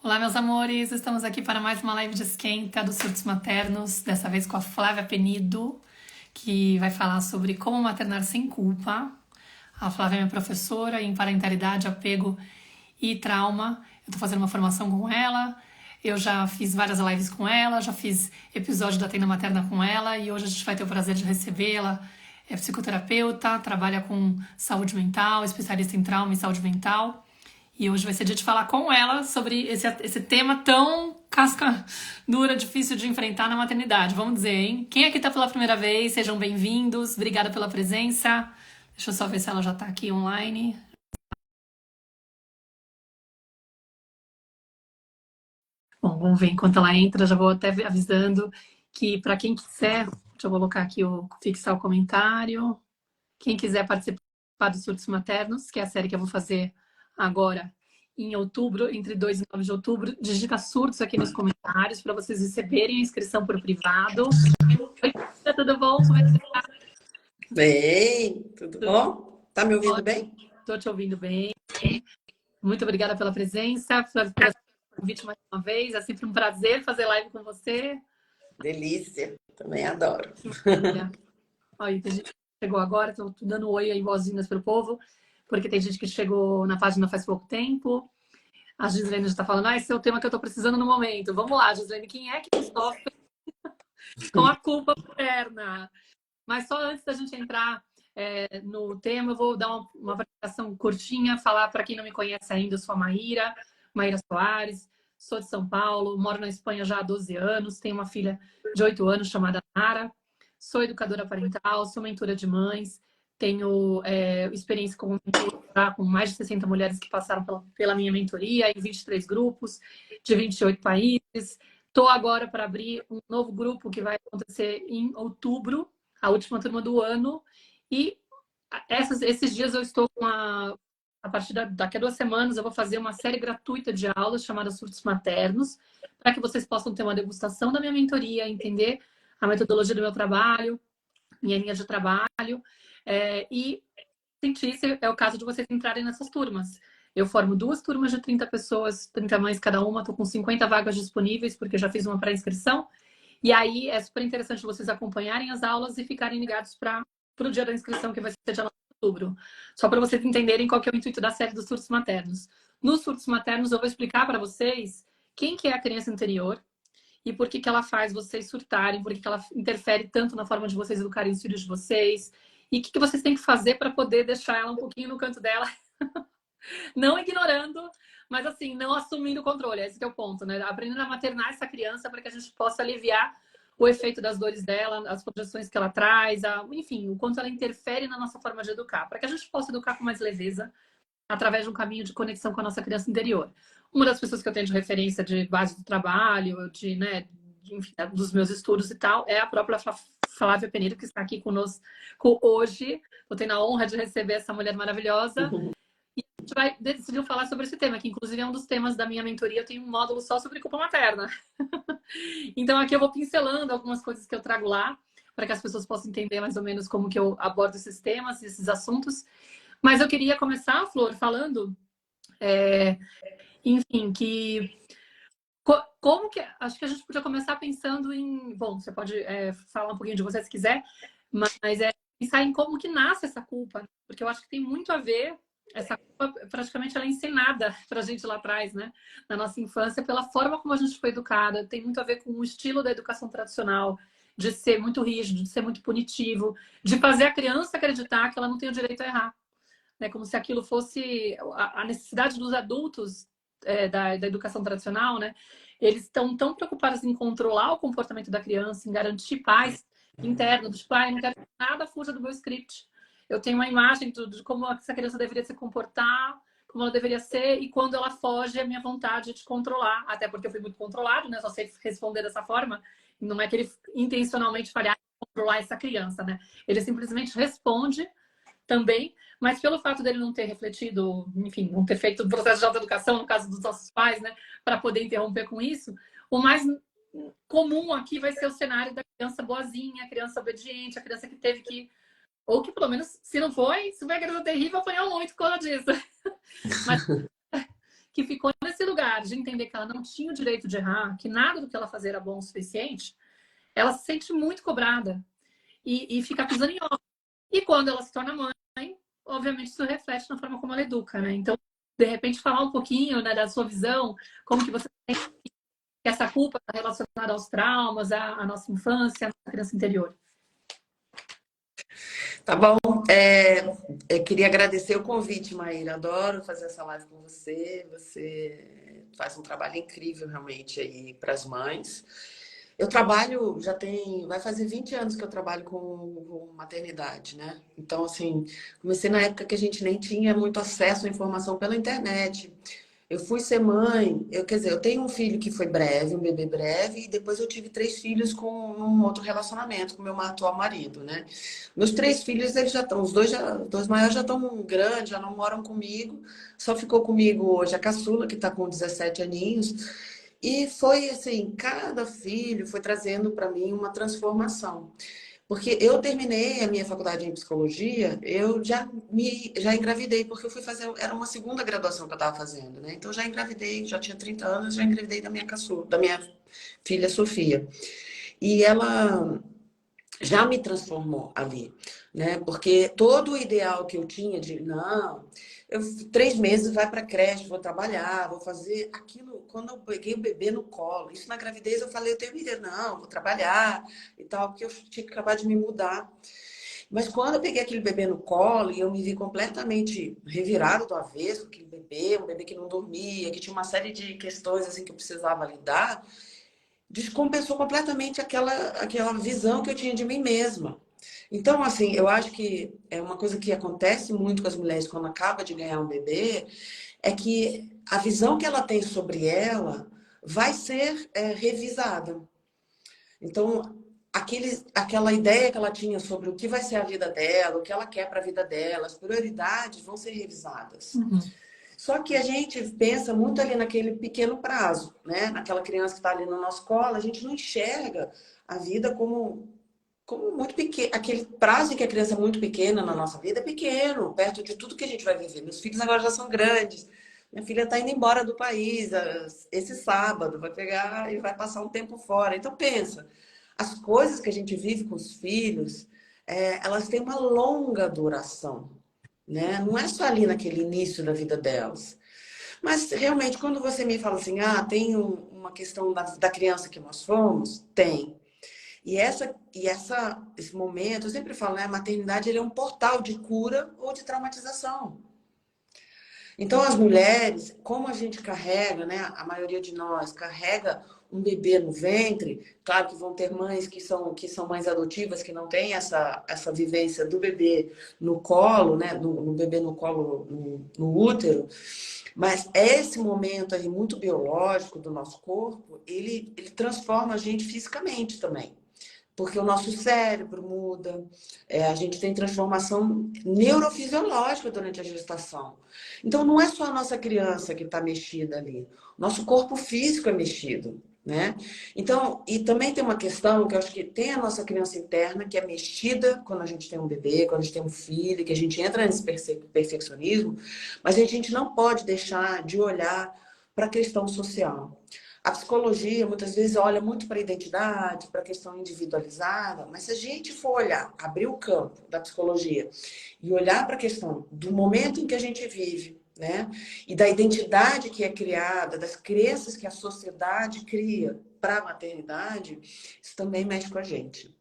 Olá, meus amores! Estamos aqui para mais uma live de esquenta dos surtos maternos, dessa vez com a Flávia Penido, que vai falar sobre como maternar sem culpa. A Flávia é minha professora em parentalidade, apego e trauma. Eu tô fazendo uma formação com ela, eu já fiz várias lives com ela, já fiz episódio da Tenda Materna com ela e hoje a gente vai ter o prazer de recebê-la. É psicoterapeuta, trabalha com saúde mental, especialista em trauma e saúde mental. E hoje vai ser dia de falar com ela sobre esse tema tão casca dura, difícil de enfrentar na maternidade. Vamos dizer, hein? Quem aqui tá pela primeira vez, sejam bem-vindos. Obrigada pela presença. Deixa eu só ver se ela já tá aqui online. Bom, vamos ver enquanto ela entra. Já vou até avisando que para quem quiser, deixa eu colocar aqui fixar o comentário. Quem quiser participar dos Surtos Maternos, que é a série que eu vou fazer agora em outubro, entre 2 e 9 de outubro, digita surtos aqui nos comentários para vocês receberem a inscrição por privado. Oi, tudo bom? Como é que você tá? Bem, tudo bom? Tá me ouvindo bem? Estou te ouvindo bem. Muito obrigada pela presença, pelo convite mais uma vez. É sempre um prazer fazer live com você. Delícia, também adoro. Olha, tem gente que chegou agora, estou dando oi aí, boas-vindas para o povo, porque tem gente que chegou na página faz pouco tempo. A Gislene já está falando, esse é o tema que eu estou precisando no momento. Vamos lá, Gislene, quem é que sofre com a culpa materna? Mas só antes da gente entrar no tema, eu vou dar uma apresentação curtinha, falar para quem não me conhece ainda, eu sou a Maíra Soares, sou de São Paulo, moro na Espanha já há 12 anos, tenho uma filha de 8 anos chamada Nara, sou educadora parental, sou mentora de mães, tenho experiência como mentora com mais de 60 mulheres que passaram pela minha mentoria em 23 grupos de 28 países. Estou agora para abrir um novo grupo que vai acontecer em outubro, a última turma do ano. E esses dias eu estou com a partir daqui a 2 semanas, eu vou fazer uma série gratuita de aulas chamada Surtos Maternos, para que vocês possam ter uma degustação da minha mentoria, entender a metodologia do meu trabalho, minha linha de trabalho, e sentir se é o caso de vocês entrarem nessas turmas. Eu formo 2 turmas de 30 pessoas, 30 mães cada uma, estou com 50 vagas disponíveis, porque eu já fiz uma pré-inscrição. E aí é super interessante vocês acompanharem as aulas e ficarem ligados para o dia da inscrição, que vai ser dia 9 de outubro. Só para vocês entenderem qual que é o intuito da série dos surtos maternos. Nos surtos maternos eu vou explicar para vocês quem que é a criança interior e por que ela faz vocês surtarem, por que ela interfere tanto na forma de vocês educarem os filhos de vocês e o que vocês têm que fazer para poder deixar ela um pouquinho no canto dela. Não ignorando, mas assim, não assumindo o controle. Esse é o ponto, né? Aprendendo a maternar essa criança para que a gente possa aliviar o efeito das dores dela, as projeções que ela traz, enfim, o quanto ela interfere na nossa forma de educar, para que a gente possa educar com mais leveza através de um caminho de conexão com a nossa criança interior. Uma das pessoas que eu tenho de referência de base do trabalho, enfim, dos meus estudos e tal, é a própria Flávia Penido, que está aqui conosco hoje. Eu tenho a honra de receber essa mulher maravilhosa. E a gente decidiu falar sobre esse tema, que inclusive é um dos temas da minha mentoria. Eu tenho um módulo só sobre culpa materna. Então aqui eu vou pincelando algumas coisas que eu trago lá, para que as pessoas possam entender mais ou menos como que eu abordo esses temas, esses assuntos. Mas eu queria começar, Flor, falando, enfim, como que... Acho que a gente podia começar pensando em... Bom, você pode falar um pouquinho de você se quiser, mas pensar em como que nasce essa culpa, porque eu acho que tem muito a ver. Essa culpa, praticamente, ela é ensinada pra gente lá atrás, né? Na nossa infância, pela forma como a gente foi educada. Tem muito a ver com o estilo da educação tradicional, de ser muito rígido, de ser muito punitivo, de fazer a criança acreditar que ela não tem o direito a errar. Né? Como se aquilo fosse a necessidade dos adultos da educação tradicional, né? Eles estão tão preocupados em controlar o comportamento da criança, em garantir paz interna, do tipo, não quero que nada fuja do meu script. Eu tenho uma imagem de como essa criança deveria se comportar, como ela deveria ser, e quando ela foge, é a minha vontade de controlar. Até porque eu fui muito controlado, né? Só sei responder dessa forma. Não é que ele intencionalmente falhar em controlar essa criança, né? Ele simplesmente responde também, mas pelo fato dele não ter refletido, enfim, não ter feito o processo de autoeducação, no caso dos nossos pais, né? Para poder interromper com isso, o mais comum aqui vai ser o cenário da criança boazinha, a criança obediente, a criança que teve que... Ou que, pelo menos, se foi a criança terrível, apanhou muito por causa disso. Mas que ficou nesse lugar de entender que ela não tinha o direito de errar, que nada do que ela fazia era bom o suficiente, ela se sente muito cobrada e fica pisando em ovos. E quando ela se torna mãe, obviamente isso reflete na forma como ela educa, né? Então, de repente, falar um pouquinho, né, da sua visão, como que você tem que essa culpa está relacionada aos traumas, à nossa infância, à nossa criança interior. Tá bom. Eu queria agradecer o convite, Maíra. Adoro fazer essa live com você. Você faz um trabalho incrível realmente aí para as mães. Eu trabalho, vai fazer 20 anos que eu trabalho com maternidade, né? Então, assim, comecei na época que a gente nem tinha muito acesso à informação pela internet. Eu fui ser mãe, quer dizer, eu tenho um filho que foi breve, um bebê breve, e depois eu tive 3 filhos com um outro relacionamento com meu atual marido, né? Meus 3 filhos, eles já estão, os dois maiores já estão grandes, já não moram comigo, só ficou comigo hoje a caçula, que está com 17 aninhos, e foi assim, cada filho foi trazendo para mim uma transformação. Porque eu terminei a minha faculdade em psicologia, eu já engravidei, porque eu fui fazer, era uma segunda graduação que eu estava fazendo, né? Então já engravidei, já tinha 30 anos, já engravidei da minha caçula, da minha filha Sofia. E ela já me transformou ali, né? Porque todo o ideal que eu tinha de, não, 3 meses vai para creche, vou trabalhar, vou fazer aquilo. Quando eu peguei o bebê no colo, isso na gravidez eu falei, eu tenho ideia, não, vou trabalhar e tal, porque eu tinha que acabar de me mudar. Mas quando eu peguei aquele bebê no colo e eu me vi completamente revirado do avesso, aquele bebê, um bebê que não dormia, que tinha uma série de questões assim que eu precisava lidar, descompensou completamente aquela visão que eu tinha de mim mesma. Então, assim, eu acho que é uma coisa que acontece muito com as mulheres quando acaba de ganhar um bebê, é que a visão que ela tem sobre ela vai ser revisada. Então, aquela ideia que ela tinha sobre o que vai ser a vida dela, o que ela quer para a vida dela, as prioridades vão ser revisadas. Uhum. Só que a gente pensa muito ali naquele pequeno prazo, né? Naquela criança que está ali no nosso colo, a gente não enxerga a vida como muito pequeno. Aquele prazo em que a criança é muito pequena na nossa vida é pequeno, perto de tudo que a gente vai viver. Meus filhos agora já são grandes. Minha filha está indo embora do país esse sábado, vai pegar e vai passar um tempo fora. Então pensa, as coisas que a gente vive com os filhos, elas têm uma longa duração, né? Não é só ali naquele início da vida delas. Mas realmente, quando você me fala assim, tem uma questão da criança que nós fomos, tem. E esse momento, eu sempre falo, né? A maternidade ele é um portal de cura ou de traumatização. Então, as mulheres, como a gente carrega, né? A maioria de nós carrega um bebê no ventre, claro que vão ter mães que são mães adotivas, que não têm essa vivência do bebê no colo, né? No bebê no colo, no útero. Mas esse momento aí muito biológico do nosso corpo, ele transforma a gente fisicamente também. Porque o nosso cérebro muda, a gente tem transformação neurofisiológica durante a gestação. Então, não é só a nossa criança que está mexida ali, nosso corpo físico é mexido, né? Então, e também tem uma questão que eu acho que tem a nossa criança interna, que é mexida quando a gente tem um bebê, quando a gente tem um filho, que a gente entra nesse perfeccionismo, mas a gente não pode deixar de olhar para a questão social. A psicologia, muitas vezes, olha muito para a identidade, para a questão individualizada, mas se a gente for olhar, abrir o campo da psicologia e olhar para a questão do momento em que a gente vive, né? E da identidade que é criada, das crenças que a sociedade cria para a maternidade, isso também mexe com a gente.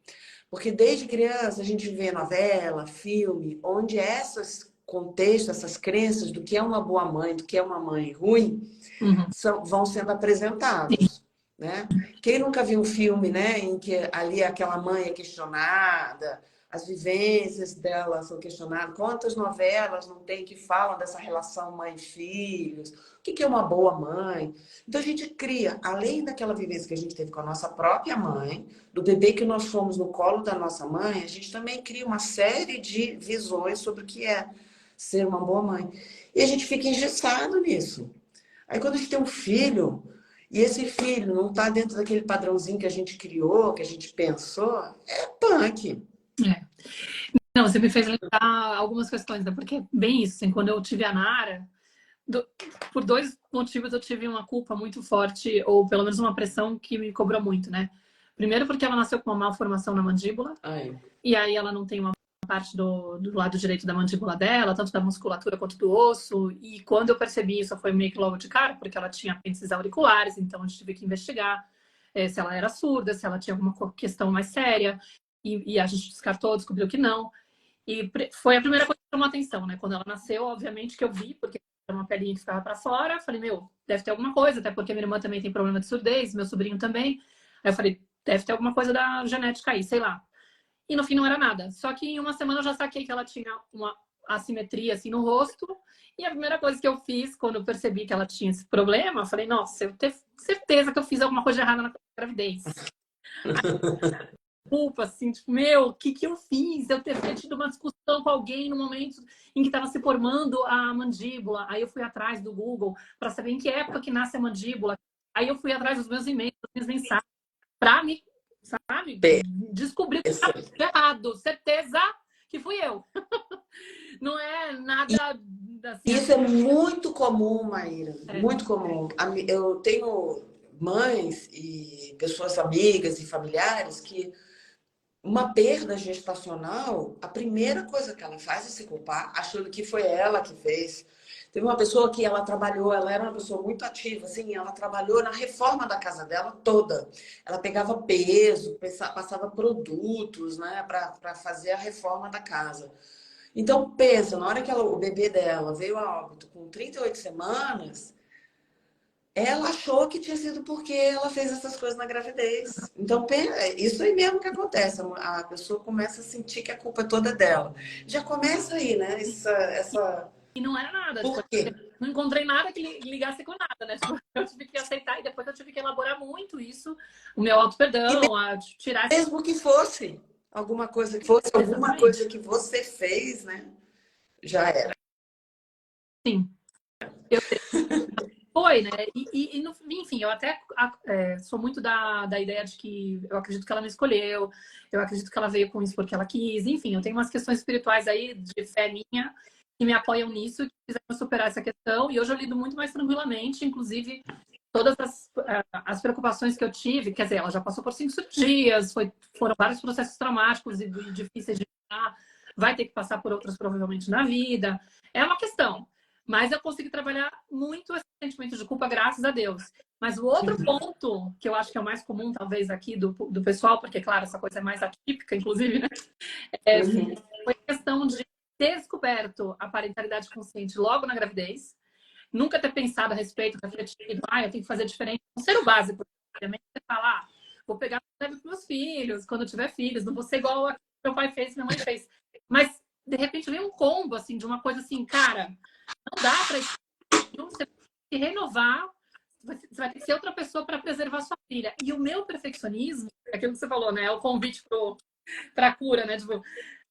Porque desde criança a gente vê novela, filme, onde esses contextos, essas crenças do que é uma boa mãe, do que é uma mãe ruim, Uhum. vão sendo apresentados, né? Quem nunca viu um filme, né, em que ali aquela mãe é questionada, as vivências dela são questionadas, quantas novelas não tem que falam dessa relação mãe-filhos, o que é uma boa mãe? Então a gente cria, além daquela vivência que a gente teve com a nossa própria mãe, do bebê que nós fomos no colo da nossa mãe, a gente também cria uma série de visões sobre o que é ser uma boa mãe. E a gente fica engessado nisso. Aí quando a gente tem um filho, e esse filho não está dentro daquele padrãozinho que a gente criou, que a gente pensou, é punk. É. Não, você me fez lembrar algumas questões, né? Porque bem isso, assim, quando eu tive a Nara, do- por dois motivos eu tive uma culpa muito forte, ou pelo menos uma pressão que me cobrou muito, né? Primeiro porque ela nasceu com uma malformação na mandíbula, Ai. e aí ela não tem uma parte do lado direito da mandíbula dela, tanto da musculatura quanto do osso. E quando eu percebi isso, foi meio que logo de cara, porque ela tinha apêndices auriculares, então a gente teve que investigar se ela era surda, se ela tinha alguma questão mais séria. E a gente descartou, descobriu que não. E foi a primeira coisa que chamou atenção, né? Quando ela nasceu, obviamente que eu vi, porque era uma pelinha que ficava para fora. Falei, meu, deve ter alguma coisa, até porque minha irmã também tem problema de surdez, meu sobrinho também. Aí eu falei, deve ter alguma coisa da genética aí, sei lá. E no fim não era nada. Só que em uma semana eu já saquei que ela tinha uma assimetria assim no rosto. E a primeira coisa que eu fiz quando eu percebi que ela tinha esse problema, eu falei, nossa, eu tenho certeza que eu fiz alguma coisa errada na gravidez. Culpa, assim, tipo, meu, o que que eu fiz? Eu ter tido uma discussão com alguém no momento em que estava se formando a mandíbula. Aí eu fui atrás do Google para saber em que época que nasce a mandíbula. Aí eu fui atrás dos meus e-mails, das minhas mensagens, para me, sabe, descobrir que estava errado. Certeza que fui eu. Não é nada assim. Isso é muito comum, Maíra, É. muito comum. Eu tenho mães e pessoas amigas e familiares que uma perda gestacional, a primeira coisa que ela faz é se culpar, achando que foi ela que fez. Teve uma pessoa que ela trabalhou, ela era uma pessoa muito ativa, assim, ela trabalhou na reforma da casa dela toda. Ela pegava peso, passava produtos, né, para fazer a reforma da casa. Então, pensa, na hora que o bebê dela veio a óbito com 38 semanas, ela achou que tinha sido porque ela fez essas coisas na gravidez. Então, isso aí mesmo que acontece. A pessoa começa a sentir que a culpa é toda dela. Já começa aí, né? E não era nada. Tipo, Por quê? não encontrei nada que ligasse com nada, né? Tipo, eu tive que aceitar e depois eu tive que elaborar muito isso, o meu E auto-perdão, a tirar essa... mesmo que fosse alguma coisa que fosse alguma coisa Exatamente. que você fez, né? Já era. Sim. Eu... Foi, né? Enfim, eu até sou muito da ideia de que eu acredito que ela me escolheu, eu acredito que ela veio com isso porque ela quis. Enfim, eu tenho umas questões espirituais aí de fé minha que me apoiam nisso, que fizeram superar essa questão. E hoje eu lido muito mais tranquilamente, inclusive todas as preocupações que eu tive, quer dizer, ela já passou por 5 cirurgias, foram vários processos traumáticos e difíceis de lidar, vai ter que passar por outros provavelmente na vida. É uma questão. Mas eu consegui trabalhar muito esse sentimento de culpa, graças a Deus. Mas o outro ponto, que eu acho que é o mais comum, talvez, aqui do pessoal, porque, claro, essa coisa é mais atípica, inclusive, né? Foi a questão de ter descoberto a parentalidade consciente logo na gravidez, nunca ter pensado a respeito, refletido, eu tenho que fazer diferente. Não ser o básico. Obviamente, você fala, vou pegar para os meus filhos, quando eu tiver filhos, não vou ser igual a que meu pai fez, minha mãe fez. Mas, de repente, vem um combo, assim, de uma coisa assim, cara, não dá para você se renovar, você vai ter que ser outra pessoa para preservar sua filha. E o meu perfeccionismo, é aquilo que você falou, né? É o convite para a cura, né? Tipo,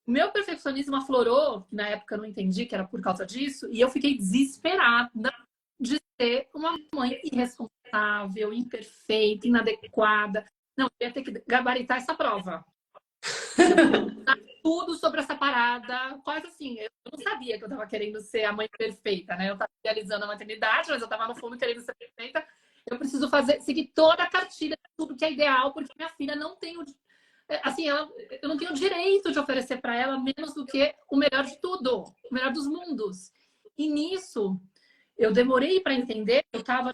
o meu perfeccionismo aflorou, que na época eu não entendi que era por causa disso, e eu fiquei desesperada de ser uma mãe irresponsável, imperfeita, inadequada. Não, eu ia ter que gabaritar essa prova. Tudo sobre essa parada, quase assim, eu não sabia que eu tava querendo ser a mãe perfeita, né? Eu tava idealizando a maternidade, mas eu tava no fundo querendo ser perfeita. Eu preciso seguir toda a cartilha, tudo que é ideal, porque minha filha não tem assim, eu não tenho o direito de oferecer para ela menos do que o melhor de tudo, o melhor dos mundos. E nisso, eu demorei para entender, eu tava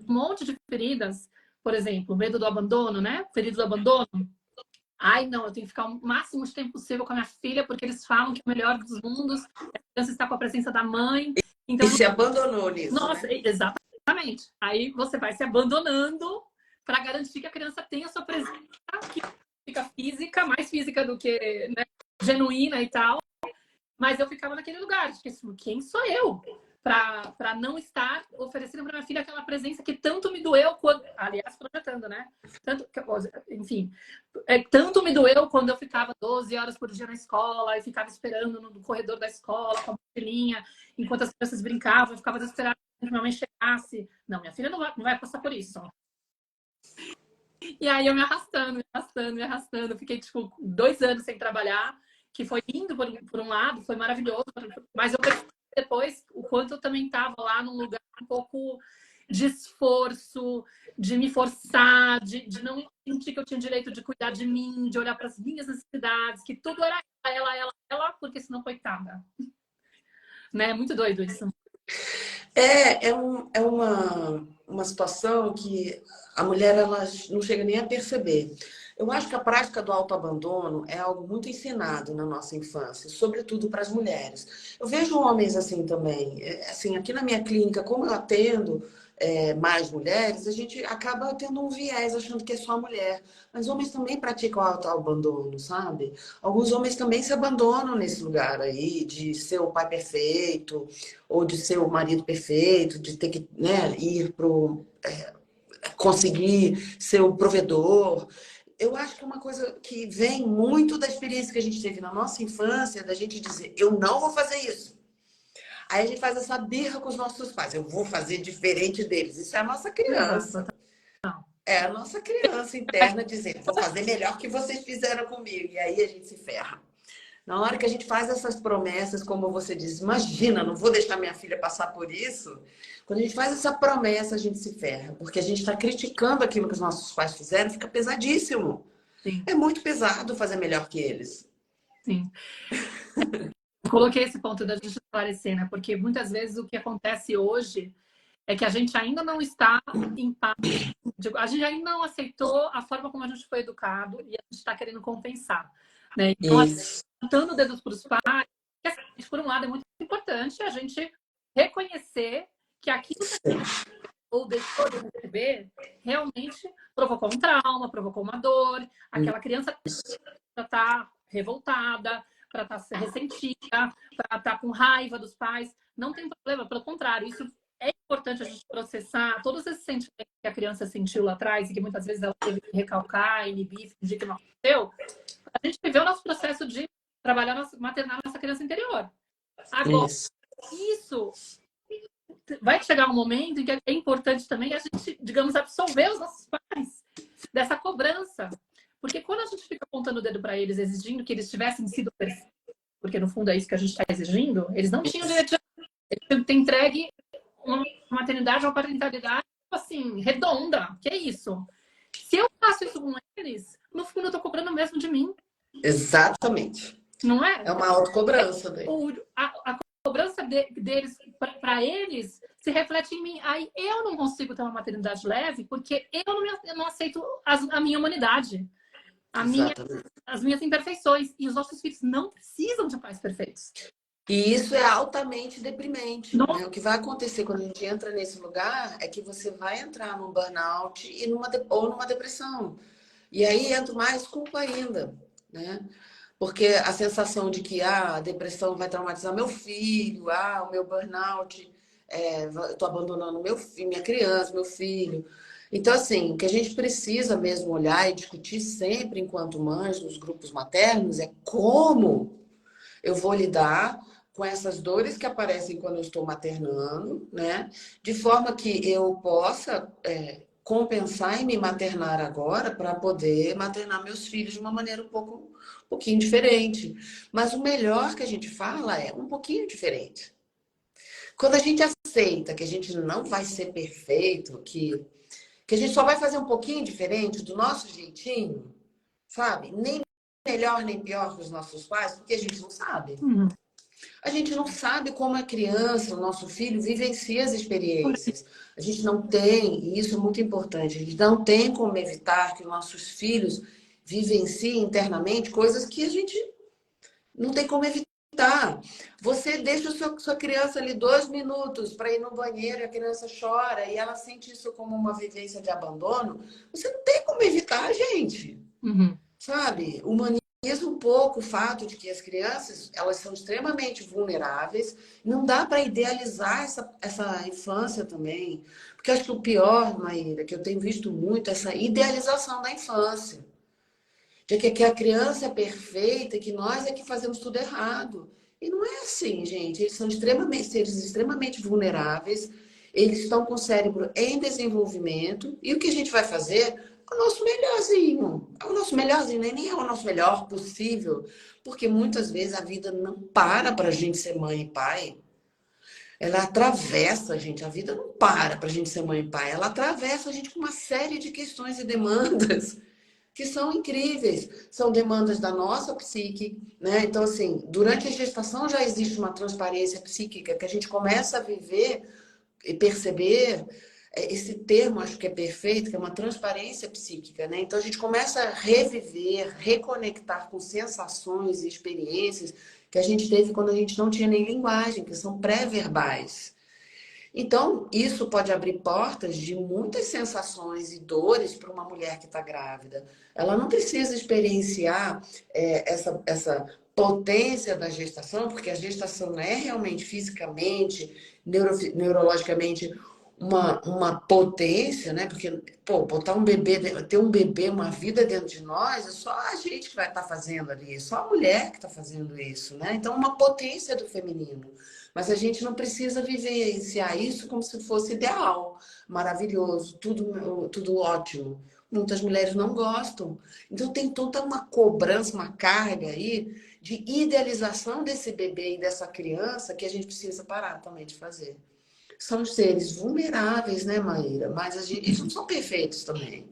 um monte de feridas, por exemplo, medo do abandono, né? Ferido do abandono. Ai, não, eu tenho que ficar o máximo de tempo possível com a minha filha, porque eles falam que é o melhor dos mundos, a criança está com a presença da mãe. Então, E se abandonou nisso, nossa, né? exatamente. Aí você vai se abandonando para garantir que a criança tenha a sua presença, que fica física, mais física do que, né, genuína e tal. Mas eu ficava naquele lugar, de que, quem sou eu para não estar oferecendo para minha filha aquela presença que tanto me doeu quando, aliás, projetando, né? Tanto, enfim, tanto me doeu quando eu ficava 12 horas por dia na escola e ficava esperando no corredor da escola com a mochilinha, enquanto as crianças brincavam, eu ficava desesperada que minha mãe chegasse. Não, minha filha não vai passar por isso. E aí eu me arrastando, me arrastando, me arrastando. Fiquei, tipo, 2 anos sem trabalhar, que foi lindo por um lado, foi maravilhoso, mas eu depois o quanto eu também estava lá num lugar um pouco de esforço, de me forçar, de não sentir que eu tinha direito de cuidar de mim, de olhar para as minhas necessidades, que tudo era ela, porque senão, coitada. Né? É muito doido isso. É uma situação que a mulher ela não chega nem a perceber. Eu acho que a prática do autoabandono é algo muito ensinado na nossa infância, sobretudo para as mulheres. Eu vejo homens assim também. Assim, aqui na minha clínica, como eu atendo mais mulheres, a gente acaba tendo um viés achando que é só mulher. Mas homens também praticam autoabandono, sabe? Alguns homens também se abandonam nesse lugar aí, de ser o pai perfeito, ou de ser o marido perfeito, de ter que, né, ir pro conseguir ser o provedor. Eu acho que é uma coisa que vem muito da experiência que a gente teve na nossa infância, da gente dizer, eu não vou fazer isso. Aí a gente faz essa birra com os nossos pais, eu vou fazer diferente deles. Isso é a nossa criança. É a nossa criança interna dizendo, vou fazer melhor que vocês fizeram comigo. E aí a gente se ferra. Na hora que a gente faz essas promessas, como você diz, imagina, não vou deixar minha filha passar por isso. Quando a gente faz essa promessa, a gente se ferra, porque a gente está criticando aquilo que os nossos pais fizeram, fica pesadíssimo. Sim, É muito pesado fazer melhor que eles. sim. Coloquei esse ponto da gente esclarecer, né? Porque muitas vezes o que acontece hoje é que a gente ainda não está em paz. A gente ainda não aceitou a forma como a gente foi educado e a gente está querendo compensar. Né? Então, Isso. apontando dedos para os pais, por um lado, é muito importante a gente reconhecer que aquilo que a gente ou deixou de receber realmente provocou um trauma, provocou uma dor. Aquela criança está revoltada, para estar ressentida, para estar com raiva dos pais. Não tem problema, pelo contrário, isso é importante a gente processar todos esses sentimentos que a criança sentiu lá atrás e que muitas vezes ela teve que recalcar, inibir, fingir que não aconteceu. A gente viveu o nosso processo de trabalhar, maternar nossa criança interior. Agora, isso vai chegar um momento em que é importante também a gente, digamos, absolver os nossos pais dessa cobrança. Porque quando a gente fica apontando o dedo para eles, exigindo que eles tivessem sido perfeitos, porque no fundo é isso que a gente está exigindo, eles não tinham direito de ter entregue uma maternidade, uma parentalidade assim, redonda. Que é isso? Se eu faço isso com eles, no fundo eu estou cobrando mesmo de mim. Exatamente. Não é? É uma autocobrança. Né? A cobrança deles para eles se reflete em mim. Aí eu não consigo ter uma maternidade leve porque eu não aceito a minha humanidade. As minhas imperfeições. E os nossos filhos não precisam de pais perfeitos. E isso é altamente deprimente. Né? O que vai acontecer quando a gente entra nesse lugar é que você vai entrar num burnout ou numa depressão. E aí entra mais culpa ainda, né? Porque a sensação de que a depressão vai traumatizar meu filho, o meu burnout, estou abandonando minha criança, meu filho. Então, assim, o que a gente precisa mesmo olhar e discutir sempre enquanto mães, nos grupos maternos, é como eu vou lidar com essas dores que aparecem quando eu estou maternando, né? De forma que eu possa compensar e me maternar agora para poder maternar meus filhos de uma maneira um pouquinho diferente. Mas o melhor que a gente fala é um pouquinho diferente. Quando a gente aceita que a gente não vai ser perfeito, que a gente só vai fazer um pouquinho diferente do nosso jeitinho, sabe? Nem melhor nem pior que os nossos pais, porque a gente não sabe. A gente não sabe como a criança, o nosso filho, vivencia as experiências. A gente não tem, e isso é muito importante, a gente não tem como evitar que os nossos filhos vivenciem internamente coisas que a gente não tem como evitar. Você deixa sua criança ali 2 minutos para ir no banheiro e a criança chora e ela sente isso como uma vivência de abandono. Você não tem como evitar, gente. Sabe? Humaniza um pouco o fato de que as crianças elas são extremamente vulneráveis. Não dá para idealizar essa infância também. Porque eu acho que o pior, Maíra, que eu tenho visto muito, é essa idealização da infância. De que a criança é perfeita e que nós é que fazemos tudo errado. E não é assim, gente. Eles são seres extremamente vulneráveis. Eles estão com o cérebro em desenvolvimento. E o que a gente vai fazer? O nosso melhorzinho. O nosso melhorzinho, né? Nem é o nosso melhor possível. Porque muitas vezes a vida não para a gente ser mãe e pai. ela atravessa a gente. A vida não para pra gente ser mãe e pai. Ela atravessa a gente com uma série de questões e demandas que são incríveis. São demandas da nossa psique, né? Então, assim, durante a gestação já existe uma transparência psíquica que a gente começa a viver e perceber. Esse termo acho que é perfeito, que é uma transparência psíquica, né? Então a gente começa a reviver, reconectar com sensações e experiências que a gente teve quando a gente não tinha nem linguagem, que são pré-verbais. Então, isso pode abrir portas de muitas sensações e dores para uma mulher que está grávida. Ela não precisa experienciar essa potência da gestação, porque a gestação não é realmente fisicamente, neurologicamente uma potência, né? Porque, pô, botar um bebê, ter um bebê, uma vida dentro de nós, é só a gente que vai estar fazendo ali, é só a mulher que está fazendo isso, né? Então, uma potência do feminino. Mas a gente não precisa vivenciar isso como se fosse ideal, maravilhoso, tudo ótimo. Muitas mulheres não gostam. Então tem toda uma cobrança, uma carga aí de idealização desse bebê e dessa criança que a gente precisa parar também de fazer. São os seres vulneráveis, né, Maíra? Mas eles não são perfeitos também.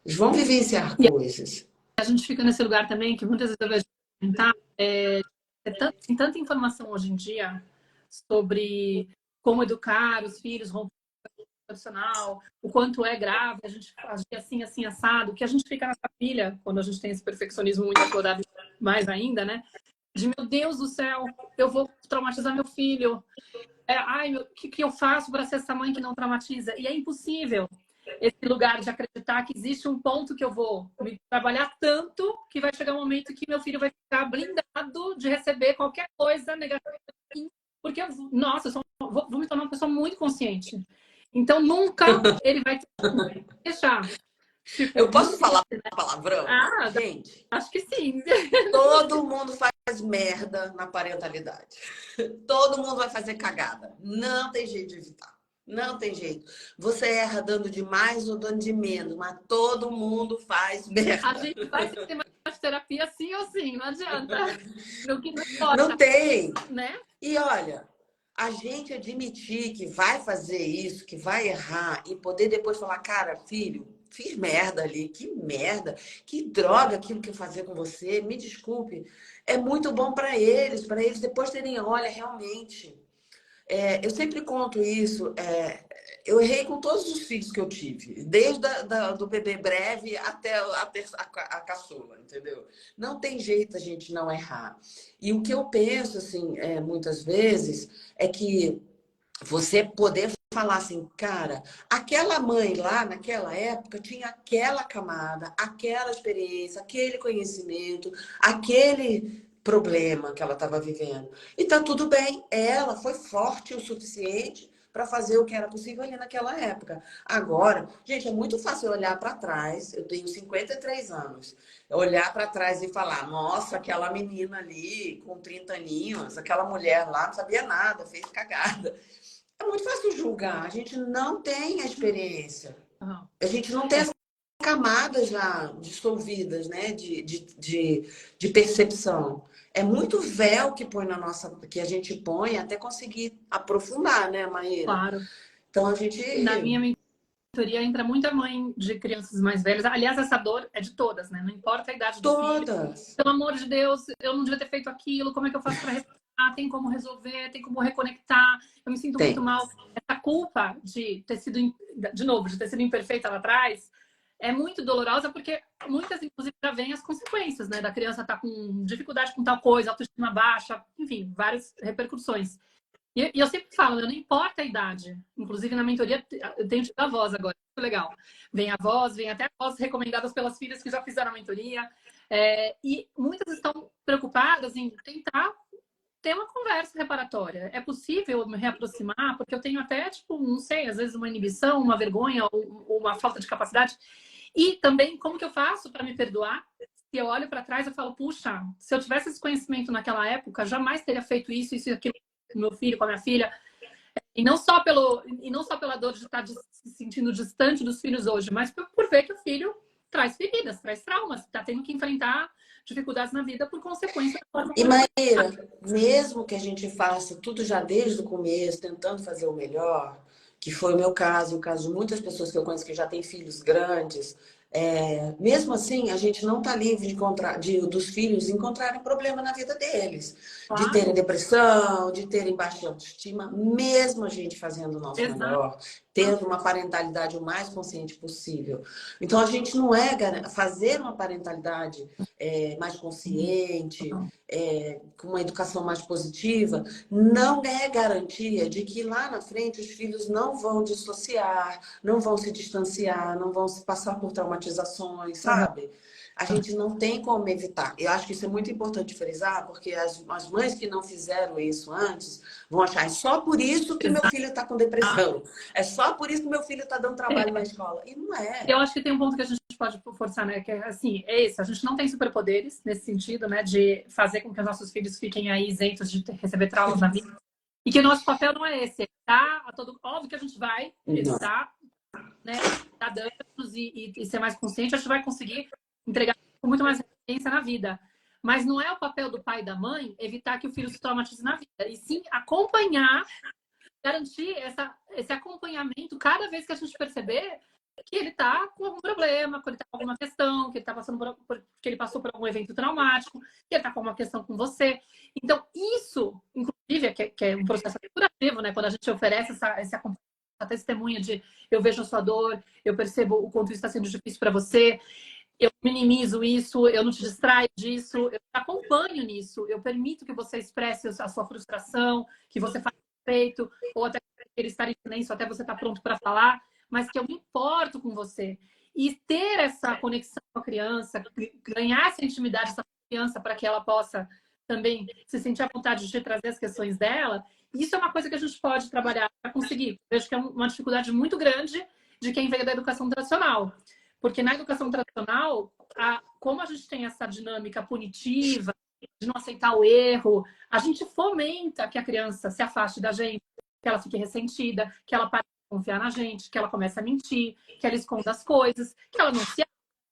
Eles vão vivenciar E coisas. a gente fica nesse lugar também que muitas vezes eu vejo comentar, tem tanta informação hoje em dia sobre como educar os filhos, romper profissional, o quanto é grave a gente agir assim, assim, assado, que a gente fica nessa pilha, quando a gente tem esse perfeccionismo muito aflorado, mais ainda, né? De, meu Deus do céu, eu vou traumatizar meu filho. Ai, o que eu faço para ser essa mãe que não traumatiza? E é impossível esse lugar de acreditar que existe um ponto que eu vou me trabalhar tanto que vai chegar um momento que meu filho vai ficar blindado de receber qualquer coisa negativa, porque, nossa, vou me tornar uma pessoa muito consciente. Então, nunca ele vai deixar. Eu Tipo, posso falar palavrão? Gente, acho que sim. todo mundo faz merda na parentalidade. Todo mundo vai fazer cagada. Não tem jeito de evitar. Não tem jeito. Você erra dando de mais ou dando de menos, mas todo mundo faz A merda. gente vai ter mais terapia sim ou sim, não adianta. O que não Não importa, tem. né? E olha, a gente admitir que vai fazer isso, que vai errar e poder depois falar, cara, filho, fiz merda ali, que merda, que droga aquilo que eu fazia com você, me desculpe. É muito bom para eles depois terem, olha, realmente. Eu sempre conto isso. Eu errei com todos os filhos que eu tive, desde do bebê breve até a caçula, entendeu? Não tem jeito a gente não errar. E o que eu penso, assim, muitas vezes, é que você poder falar assim, cara, aquela mãe lá naquela época tinha aquela camada, aquela experiência, aquele conhecimento, aquele problema que ela estava vivendo. E tá tudo bem, ela foi forte o suficiente para fazer o que era possível ali naquela época. Agora, gente, é muito fácil olhar para trás, eu tenho 53 anos, olhar para trás e falar, nossa, aquela menina ali com 30 aninhos, aquela mulher lá não sabia nada, fez cagada. É muito fácil julgar. A gente não tem a experiência. Uhum. A gente não tem as camadas já dissolvidas, né? De percepção. É muito véu que põe na nossa, que a gente põe até conseguir aprofundar, né, Maíra? Claro. Então a gente. Na minha mentoria entra muita mãe de crianças mais velhas. Aliás, essa dor é de todas, né? Não importa a idade do filho. Todas. Pelo amor de Deus, eu não devia ter feito aquilo. Como é que eu faço para reparar? Tem como resolver, tem como reconectar. Eu me sinto muito Tem. mal. Essa culpa de ter sido, de novo, de ter sido imperfeita lá atrás, é muito dolorosa porque muitas, inclusive, já vêm as consequências, né? Da criança estar com dificuldade com tal coisa, autoestima baixa, enfim, várias repercussões. E eu sempre falo, não importa a idade. Inclusive, na mentoria, eu tenho tido avós agora, muito legal. Vem avós, vem até avós recomendadas pelas filhas que já fizeram a mentoria. E muitas estão preocupadas em tentar ter uma conversa reparatória. É possível me reaproximar? Porque eu tenho até, tipo, não sei, às vezes uma inibição, uma vergonha ou uma falta de capacidade. E também, como que eu faço para me perdoar? Se eu olho para trás, eu falo, puxa, se eu tivesse esse conhecimento naquela época, jamais teria feito isso e aquilo com meu filho, com a minha filha. E não só pela dor de estar se sentindo distante dos filhos hoje, mas por ver que o filho traz feridas, traz traumas, está tendo que enfrentar dificuldades na vida por consequência da forma E como ele Maíra, mesmo que a gente faça tudo já desde o começo, tentando fazer o melhor, que foi o meu caso, o caso de muitas pessoas que eu conheço que já têm filhos grandes, mesmo assim, a gente não está livre de encontrar, dos filhos encontrarem problema na vida deles, de terem claro, depressão, de terem baixa autoestima, mesmo a gente fazendo o nosso exato. melhor, tendo uma parentalidade o mais consciente possível. Então, a gente não é fazer uma parentalidade mais consciente, com uma educação mais positiva, não é garantia de que lá na frente os filhos não vão dissociar, não vão se distanciar, não vão se passar por traumatizações, sabe? A gente não tem como evitar. Eu acho que isso é muito importante frisar, porque as mães que não fizeram isso antes vão achar, é só por isso que meu Exato. filho está com depressão, é só por isso que meu filho está dando trabalho É, na escola. E não é. eu acho que tem um ponto que a gente pode forçar, né? Que é assim, é esse, a gente não tem superpoderes nesse sentido, né? De fazer com que os nossos filhos fiquem aí isentos de receber traumas na vida. E que o nosso papel não é esse, tá? Óbvio que a gente vai Não. evitar, né, dar danos e ser mais consciente, a gente vai conseguir entregar com muito mais resiliência na vida. Mas não é o papel do pai e da mãe evitar que o filho se traumatize na vida, e sim acompanhar, garantir esse acompanhamento cada vez que a gente perceber que ele está com algum problema, que ele está com alguma questão, que ele tá passando que ele passou por algum evento traumático, que ele está com uma questão com você. Então, isso, inclusive, que é um processo curativo, né? Quando a gente oferece esse acompanhamento, essa testemunha de eu vejo a sua dor, eu percebo o quanto isso está sendo difícil para você, eu minimizo isso, eu não te distraio disso, eu te acompanho nisso, eu permito que você expresse a sua frustração, que você faça respeito, ou até ele estar em silêncio até você estar pronto para falar, mas que eu me importo com você. E ter essa conexão com a criança, ganhar essa intimidade, essa confiança para que ela possa também se sentir à vontade de trazer as questões dela, isso é uma coisa que a gente pode trabalhar para conseguir. Eu acho que é uma dificuldade muito grande de quem veio da educação tradicional. Porque na educação tradicional, como a gente tem essa dinâmica punitiva, de não aceitar o erro, a gente fomenta que a criança se afaste da gente, que ela fique ressentida, que ela pare de confiar na gente, que ela comece a mentir, que ela esconda as coisas, que ela não se...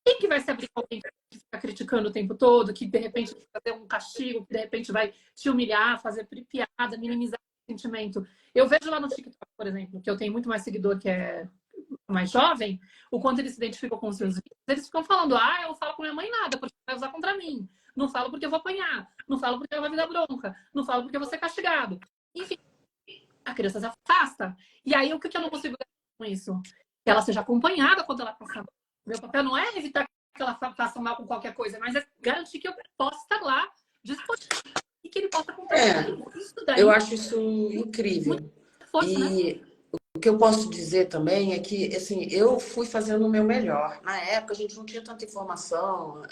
Quem que vai se abrir com alguém que fica criticando o tempo todo, que de repente vai fazer um castigo, que de repente vai te humilhar, fazer piada, minimizar o sentimento? Eu vejo lá no TikTok, por exemplo, que eu tenho muito mais seguidor que é mais jovem, o quanto eles se identificam com os seus vídeos, eles ficam falando, eu não falo com minha mãe nada, porque vai usar contra mim. Não falo porque eu vou apanhar. Não falo porque ela vai me dar bronca. Não falo porque eu vou ser castigado. Enfim, a criança se afasta. E aí, o que eu não consigo com isso? Que ela seja acompanhada quando ela passa mal. Meu papel não é evitar que ela faça mal com qualquer coisa, mas é garantir que eu possa estar lá disponível e que ele possa contar comigo. Isso Eu daí acho isso é muita incrível. força, né? E o que eu posso dizer também é que, assim, eu fui fazendo o meu melhor. Na época, a gente não tinha tanta informação.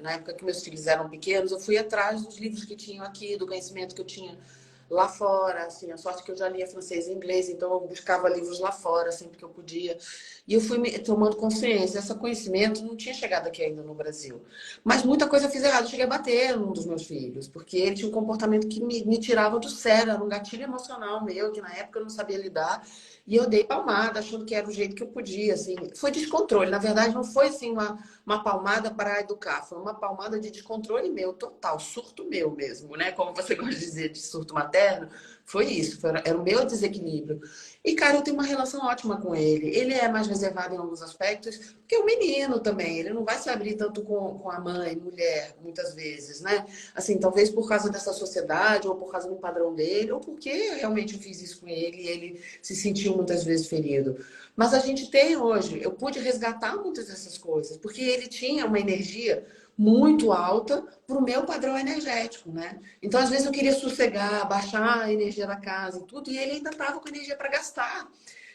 Na época que meus filhos eram pequenos, eu fui atrás dos livros que tinham aqui, do conhecimento que eu tinha lá fora. Assim, a sorte que eu já lia francês e inglês, então eu buscava livros lá fora sempre que eu podia. E eu fui tomando consciência. Esse conhecimento não tinha chegado aqui ainda no Brasil. Mas muita coisa eu fiz errado. Eu cheguei a bater num dos meus filhos, porque ele tinha um comportamento que me tirava do sério. Era um gatilho emocional meu, que na época eu não sabia lidar. E eu dei palmada, achando que era o jeito que eu podia, assim. Foi descontrole. Na verdade, não foi, assim, uma palmada para educar. Foi uma palmada de descontrole meu, total. Surto meu mesmo, né? Como você gosta de dizer, de surto materno. Foi isso. Era o meu desequilíbrio. E, cara, eu tenho uma relação ótima com ele. Ele é mais reservado em alguns aspectos, porque é um menino também. Ele não vai se abrir tanto com a mãe, mulher, muitas vezes, né? Assim, talvez por causa dessa sociedade, ou por causa do padrão dele, ou porque realmente eu fiz isso com ele e ele se sentiu muitas vezes ferido. Mas a gente tem hoje, eu pude resgatar muitas dessas coisas, porque ele tinha uma energia muito alta para o meu padrão energético, né? Então, às vezes, eu queria sossegar, baixar a energia da casa e tudo, e ele ainda estava com energia para gastar.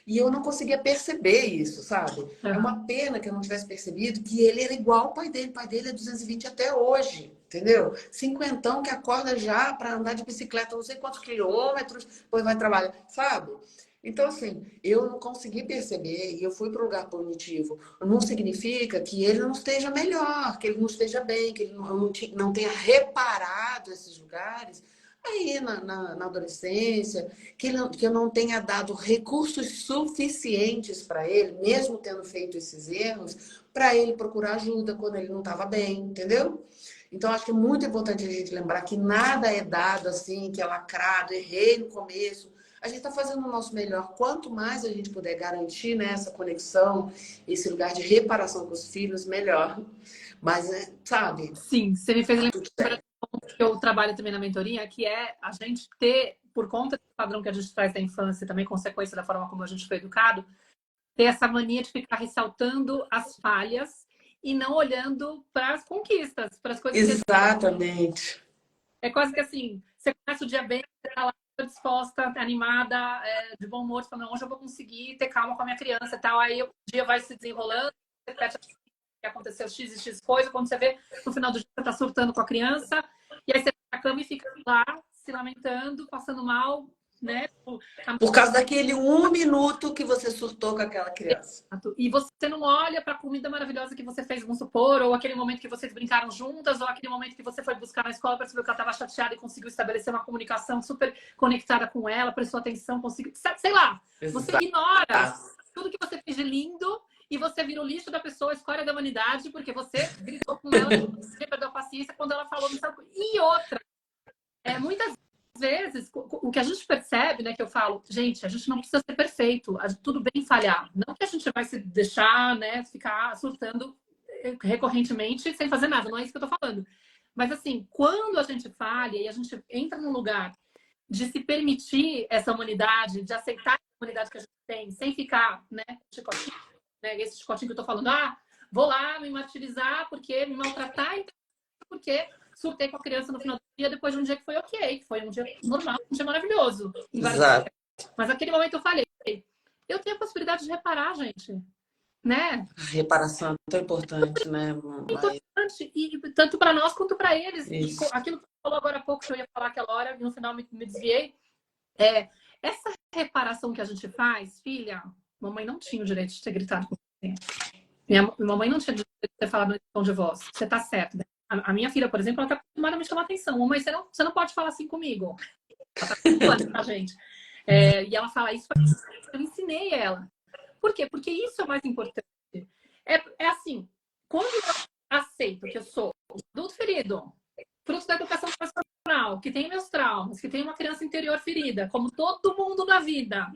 E eu não conseguia perceber isso, sabe? É Uhum. uma pena que eu não tivesse percebido que ele era igual ao pai dele. O pai dele é 220 até hoje, entendeu? Cinquentão que acorda já para andar de bicicleta não sei quantos quilômetros, depois vai trabalhar, sabe? Então, assim, eu não consegui perceber e eu fui para um lugar punitivo. Não significa que ele não esteja melhor, que ele não esteja bem, que ele não tenha reparado esses lugares aí na adolescência, que eu não tenha dado recursos suficientes para ele, mesmo tendo feito esses erros, para ele procurar ajuda quando ele não estava bem, entendeu? Então, acho que é muito importante a gente lembrar que nada é dado assim, que é lacrado, errei no começo. A gente está fazendo o nosso melhor. Quanto mais a gente puder garantir, né, essa conexão, esse lugar de reparação com os filhos, melhor. Mas, sabe, Sim, você me fez tá lembrar tudo certo. que eu trabalho também na mentoria, que é a gente ter, por conta do padrão que a gente traz da infância, e também consequência da forma como a gente foi educado, ter essa mania de ficar ressaltando as falhas e não olhando para as conquistas, para as coisas que a gente... Exatamente. É quase que assim, você começa o dia bem, você tá lá disposta, animada, de bom humor, falando, hoje eu vou conseguir ter calma com a minha criança e tal. Aí o dia vai se desenrolando, você repete que aconteceu X e X coisa, quando você vê, no final do dia você tá surtando com a criança, e aí você vai na cama e fica lá, se lamentando, passando mal, né? Por causa daquele 1 minuto que você surtou com aquela criança. E você não olha para a comida maravilhosa que você fez, vamos supor, ou aquele momento que vocês brincaram juntas, ou aquele momento que você foi buscar na escola, percebeu que ela estava chateada e conseguiu estabelecer uma comunicação super conectada com ela, prestou atenção, conseguiu... Sei lá, você Exato. ignora tudo que você fez de lindo e você vira o lixo da pessoa, a escória da humanidade, porque você gritou com ela, você perdeu a paciência quando ela falou, não sabe... E outra, muitas vezes, o que a gente percebe, né, que eu falo, gente, a gente não precisa ser perfeito, tudo bem falhar. Não que a gente vai se deixar, né, ficar surtando recorrentemente sem fazer nada, não é isso que eu tô falando. Mas assim, quando a gente falha e a gente entra num lugar de se permitir essa humanidade, de aceitar a humanidade que a gente tem, sem ficar, né, chicotinho, né, esse chicotinho que eu tô falando, vou lá me martirizar porque me maltratar, então, porque surtei com a criança no final do dia, depois de um dia que foi ok, que foi um dia normal, um dia maravilhoso. Exato. Mas naquele momento eu falei, eu tenho a possibilidade de reparar, gente. Né? A reparação é tão importante, né? É importante, e tanto para nós quanto para eles. Isso. E aquilo que você falou agora há pouco, que eu ia falar aquela hora, e no final me desviei, essa reparação que a gente faz, filha, mamãe não tinha o direito de ter gritado com você. Mamãe não tinha o direito de ter falado no tom de voz. Você tá certo. Né? A minha filha, por exemplo, ela tá acostumada a me chamar atenção. Mamãe, você não pode falar assim comigo. Ela tá acostumada com a gente. E ela fala isso, eu ensinei ela. Por quê? Porque isso é o mais importante. É assim, quando eu aceito que eu sou um adulto ferido, fruto da educação tradicional, que tem meus traumas, que tem uma criança interior ferida, como todo mundo na vida,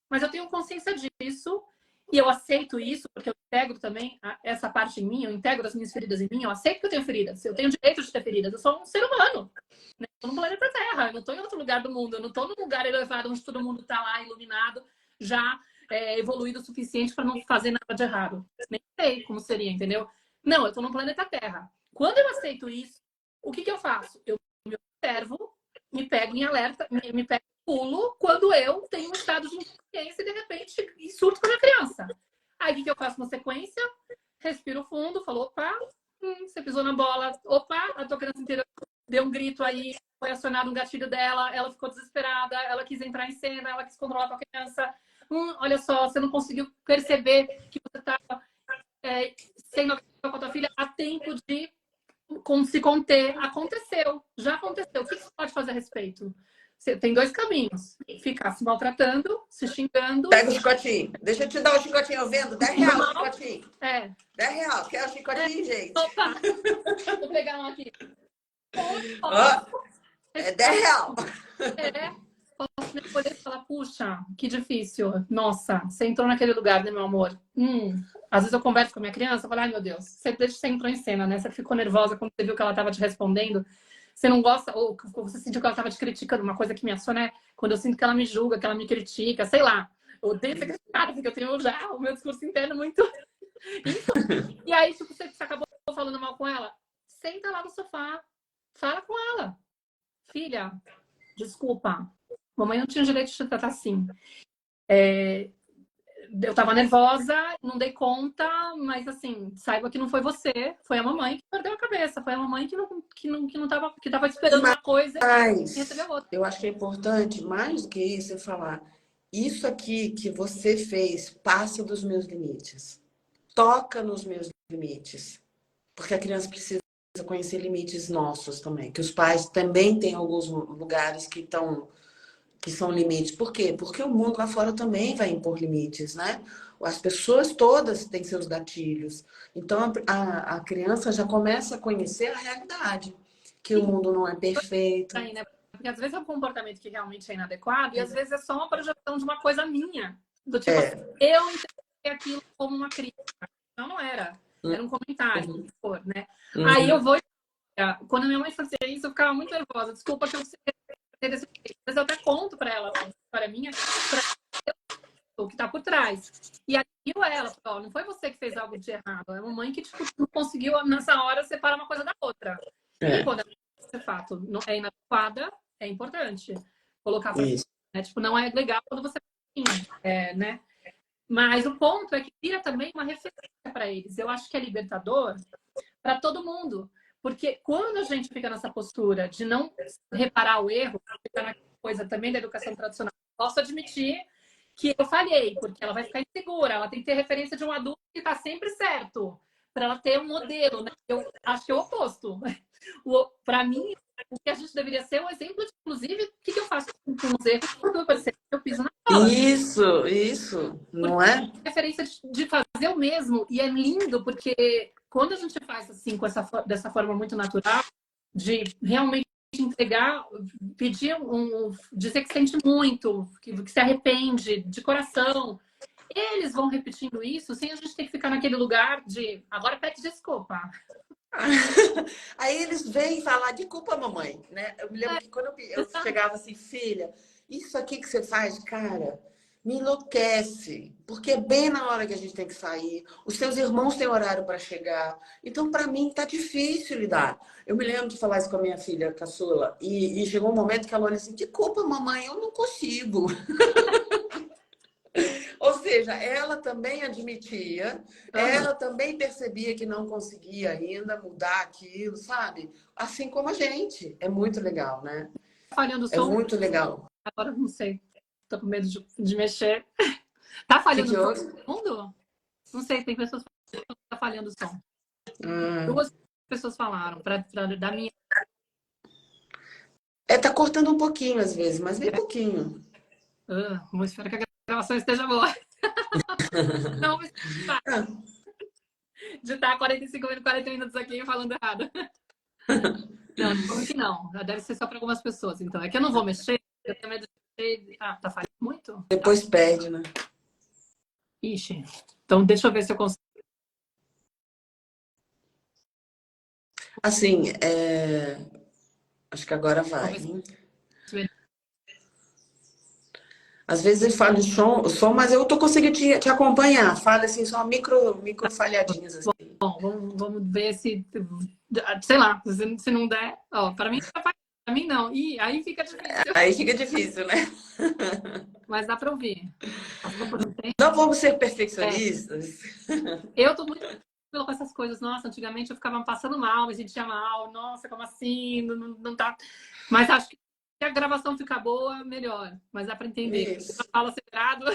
mas eu tenho consciência disso e eu aceito isso, porque eu integro também essa parte em mim, eu integro as minhas feridas em mim, eu aceito que eu tenho feridas, eu tenho direito de ter feridas, eu sou um ser humano. Né? Eu estou no planeta Terra, eu não estou em outro lugar do mundo, eu não estou num lugar elevado onde todo mundo está lá iluminado, já evoluído o suficiente para não fazer nada de errado. Nem sei como seria, entendeu? Não, eu estou no planeta Terra. Quando eu aceito isso, o que eu faço? Eu me observo, me pego em alerta, me pego em pulo quando eu tenho um estado de inconsciência e de repente surto com a minha criança. Aí o que eu faço na sequência? Respiro fundo, falo, opa, você pisou na bola, opa, a tua criança inteira deu um grito aí, foi acionado um gatilho dela, ela ficou desesperada, ela quis entrar em cena, ela quis controlar a tua criança. Olha só, você não conseguiu perceber que você estava sendo agressiva com a tua filha a tempo de se conter. Aconteceu, já aconteceu. O que você pode fazer a respeito? Você tem 2 caminhos. Ficar se maltratando, se xingando. Pega o chicotinho. Deixa eu te dar o chicotinho. Eu vendo R$10 o chicotinho. R$10. Quer o chicotinho, gente? Opa! Vou pegar um aqui. É R$10. Posso me escolher e falar, puxa, que difícil. Nossa, você entrou naquele lugar, né, meu amor? Às vezes eu converso com a minha criança, eu falo, ai, meu Deus, desde que você entrou em cena, né? Você ficou nervosa quando você viu que ela estava te respondendo. Você não gosta, ou você sentiu que ela estava te criticando. Uma coisa que me assou, né? Quando eu sinto que ela me julga, que ela me critica, sei lá. Eu odeio ser criticada, porque eu tenho já o meu discurso interno muito... E aí, tipo, você acabou falando mal com ela, senta lá no sofá, fala com ela. Filha, desculpa, mamãe não tinha o direito de te tratar assim. Eu tava nervosa, não dei conta, mas assim, saiba que não foi você, foi a mamãe que perdeu a cabeça, foi a mamãe que tava esperando uma coisa e recebeu outra. Eu acho que é importante, mais do que isso, eu falar, isso aqui que você fez passa dos meus limites. Toca nos meus limites. Porque a criança precisa conhecer limites nossos também. Que os pais também têm alguns lugares que são limites. Por quê? Porque o mundo lá fora também vai impor limites, né? As pessoas todas têm seus gatilhos. Então, a criança já começa a conhecer a realidade, que o Sim, mundo não é perfeito. aí, né? Porque às vezes é um comportamento que realmente é inadequado e às vezes é só uma projeção de uma coisa minha. Do tipo assim, É. eu entendi aquilo como uma crítica. Não, não era. Era um comentário, Uhum. por, né? Aí eu Uhum. vou. Quando minha mãe fazia isso, eu ficava muito nervosa. Desculpa que eu sei desse jeito. Mas eu até conto pra ela uma história minha, pra o que tá por trás. E aí ela falou, não foi você que fez algo de errado, é a mamãe que tipo, não conseguiu nessa hora separar uma coisa da outra. E É. quando esse fato não é inadequada, é importante colocar para fora. Isso. Né? Tipo, não é legal quando você né? Mas o ponto é que vira também uma referência para eles. Eu acho que é libertador para todo mundo. Porque quando a gente fica nessa postura de não reparar o erro, fica na coisa também da educação tradicional, posso admitir que eu falhei, porque ela vai ficar insegura, ela tem que ter referência de um adulto que está sempre certo, para ela ter um modelo. Né? Eu acho que é o oposto. Para mim, o que a gente deveria ser um exemplo de, inclusive, o que eu faço com os erros que eu percebo que eu piso na bola. Isso, Porque não é? é referência de fazer o mesmo, e é lindo, porque quando a gente faz assim, dessa forma muito natural, de realmente entregar, pedir dizer que sente muito, que se arrepende de coração. Eles vão repetindo isso sem a gente ter que ficar naquele lugar de agora pede desculpa. Aí eles vêm falar de culpa, mamãe, né? Eu me lembro que quando eu Exato. chegava assim, filha, isso aqui que você faz, cara, me enlouquece, porque é bem na hora que a gente tem que sair. Os seus irmãos têm horário para chegar. Então, para mim, tá difícil lidar. Eu me lembro de falar isso com a minha filha caçula, e chegou um momento que ela olha assim, de culpa, mamãe, eu não consigo. Ou seja, ela também admitia, Uhum. ela também percebia que não conseguia ainda mudar aquilo, sabe? Assim como a gente. É muito legal, né? Falhando o É som, muito legal. agora não sei. Tô com medo de mexer. Tá O que falhando que o som houve? no mundo? Não sei, tem pessoas que tá falhando o som. Hum. Duas pessoas falaram, da minha. É, tá cortando um pouquinho às vezes, mas bem pouquinho. Vou esperar que a gravação esteja boa. Não, Ah, de estar 45 minutos, 40 minutos aqui falando errado. Não, que não. Deve ser só para algumas pessoas. Então, é que eu não vou mexer. Eu tenho medo de mexer. Ah, tá falhando muito? Tá. depois perde, né? Ixi. Então, deixa eu ver se eu consigo. Assim, acho que agora Vamos vai. ver se... Às vezes ele fala o som, mas eu tô conseguindo te acompanhar. Fala assim, só micro falhadinhas assim. Bom, vamos ver se... Sei lá, se não der... Ó, para mim, tá falhando. Para mim, não. Ih, aí fica difícil. Aí fica difícil, né? Mas dá para ouvir. Passou por um tempo. Não vamos ser É, perfeccionistas. eu tô muito tranquila com essas coisas. Nossa, antigamente eu ficava passando mal, me sentia mal. Nossa, como assim? Não, não tá... Mas acho que se a gravação ficar boa, melhor. Mas dá para entender. Eu Isso. falo acelerado.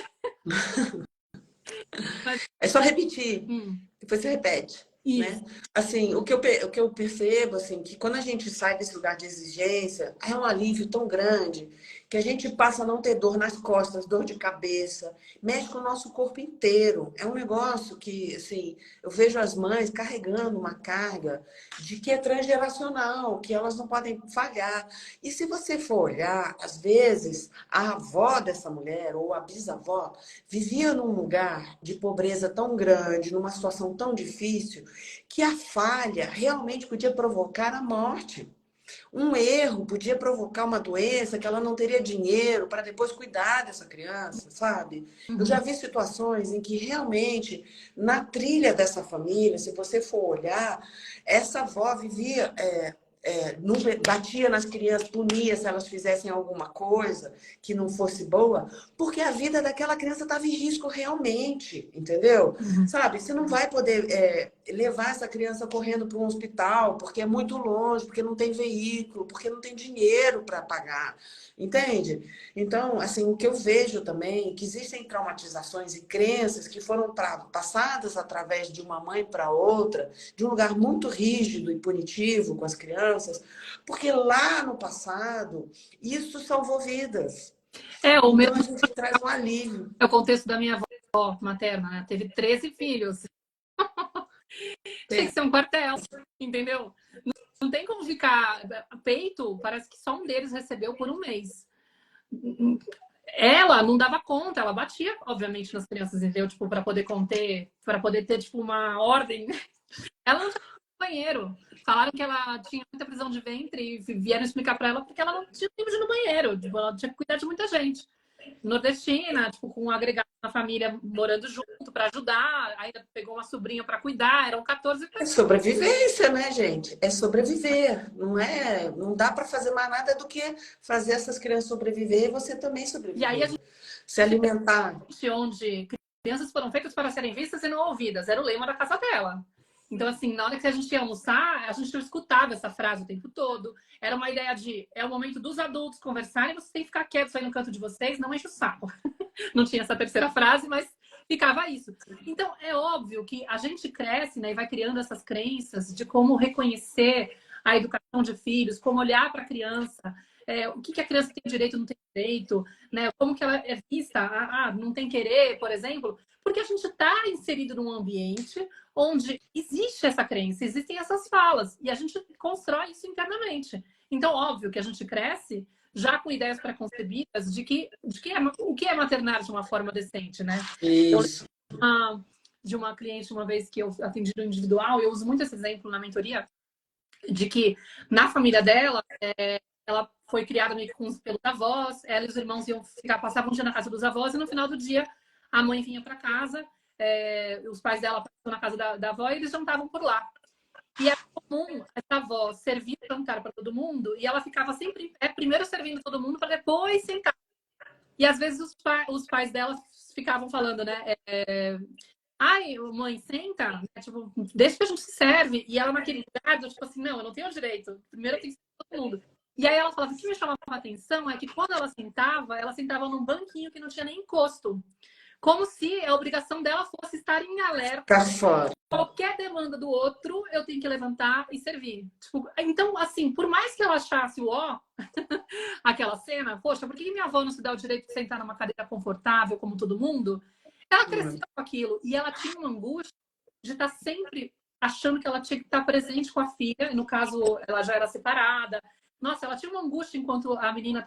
Mas, É só repetir. hum, Depois você repete, isso. né? Assim, o que eu percebo, assim, que quando a gente sai desse lugar de exigência, é um alívio tão grande que a gente passa a não ter dor nas costas, dor de cabeça, mexe com o nosso corpo inteiro. É um negócio que, assim, eu vejo as mães carregando uma carga de que é transgeracional, que elas não podem falhar. E se você for olhar, às vezes, a avó dessa mulher ou a bisavó vivia num lugar de pobreza tão grande, numa situação tão difícil, que a falha realmente podia provocar a morte. Um erro podia provocar uma doença que ela não teria dinheiro para depois cuidar dessa criança, sabe? Eu já Uhum. vi situações em que realmente, na trilha dessa família, se você for olhar, essa avó vivia. Batia nas crianças, punia se elas fizessem alguma coisa que não fosse boa, porque a vida daquela criança estava em risco realmente, entendeu? Uhum. Sabe, você não vai poder levar essa criança correndo para um hospital porque é muito longe, porque não tem veículo, porque não tem dinheiro para pagar, entende? Então, assim, o que eu vejo também é que existem traumatizações e crenças que foram passadas através de uma mãe para outra, de um lugar muito rígido e punitivo com as crianças, porque lá no passado isso salvou vidas. É, o meu Então a gente traz um alívio. é o contexto da minha avó. avó materna, né? Teve 13 filhos. Tem que ser um quartel, entendeu? Não tem como ficar... Peito, parece que só um deles recebeu por um mês. Ela não dava conta, ela batia, obviamente, nas crianças, entendeu? Tipo, para poder conter, para poder ter, tipo, uma ordem. Ela não tinha banheiro. Falaram que ela tinha muita prisão de ventre e vieram explicar para ela porque ela não tinha tempo de ir no banheiro. Tipo, ela tinha que cuidar de muita gente. Nordestina, tipo, com um agregado na família morando junto para ajudar. Ainda pegou uma sobrinha para cuidar. Eram 14 É pessoas. sobrevivência, né, gente? É sobreviver. Não dá para fazer mais nada do que fazer essas crianças sobreviver e você também E aí a sobreviver. gente, Se alimentar. onde crianças foram feitas para serem vistas e não ouvidas, era o lema da casa dela. Então, assim, na hora que a gente ia almoçar, a gente não escutava essa frase o tempo todo. Era uma ideia de, é o momento dos adultos conversarem, vocês têm que ficar quietos aí no canto de vocês, não enche o saco. Não tinha essa terceira frase, mas ficava isso. Então, é óbvio que a gente cresce, né, e vai criando essas crenças de como reconhecer a educação de filhos, como olhar para a criança, o que a criança tem direito, não tem direito, né? Como que ela é vista, não tem querer, por exemplo, porque a gente está inserido num ambiente onde existe essa crença, existem essas falas, e a gente constrói isso internamente. Então, óbvio que a gente cresce já com ideias preconcebidas o que é maternar de uma forma decente, né? Eu Isso. lembro de uma cliente, uma vez que eu atendi no individual, eu uso muito esse exemplo na mentoria, de que na família dela, ela foi criada meio que pelos avós, ela e os irmãos passavam um dia na casa dos avós, e no final do dia a mãe vinha para casa, os pais dela passavam na casa da avó e eles jantavam por lá. E era comum essa avó servir o jantar para todo mundo e ela ficava sempre em pé, primeiro servindo todo mundo para depois sentar. E às vezes os pais dela ficavam falando, né? Ai, mãe, senta, né? Tipo, deixa que a gente se serve. E ela naquele lugar, tipo assim, não, eu não tenho direito. Primeiro eu tenho que servir todo mundo. E aí ela falava, o que me chamava a atenção é que quando ela sentava num banquinho que não tinha nem encosto. Como se a obrigação dela fosse estar em alerta. Ficar fora. Qualquer demanda do outro, eu tenho que levantar e servir. Tipo, então, assim, por mais que ela achasse aquela cena, poxa, por que minha avó não se dá o direito de sentar numa cadeira confortável como todo mundo? Ela cresceu com aquilo e ela tinha uma angústia de estar sempre achando que ela tinha que estar presente com a filha. No caso, ela já era separada. Nossa, ela tinha uma angústia enquanto a menina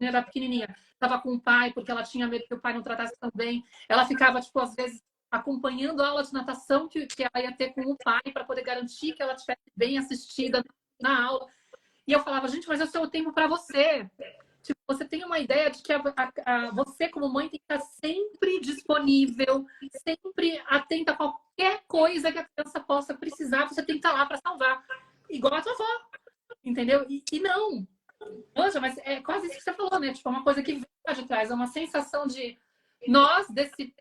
era pequenininha, estava com o pai, porque ela tinha medo que o pai não tratasse tão bem. Ela ficava, tipo, às vezes, acompanhando a aula de natação que ela ia ter com o pai para poder garantir que ela estivesse bem assistida na aula. E eu falava, gente, mas esse é o tempo para você. Tipo, você tem uma ideia de que você, como mãe, tem que estar sempre disponível, sempre atenta a qualquer coisa que a criança possa precisar, você tem que estar lá para salvar. Igual a tua avó, entendeu? E não. Poxa, mas é quase isso que você falou, né? Tipo, é uma coisa que vem de trás, é uma sensação de nós, desse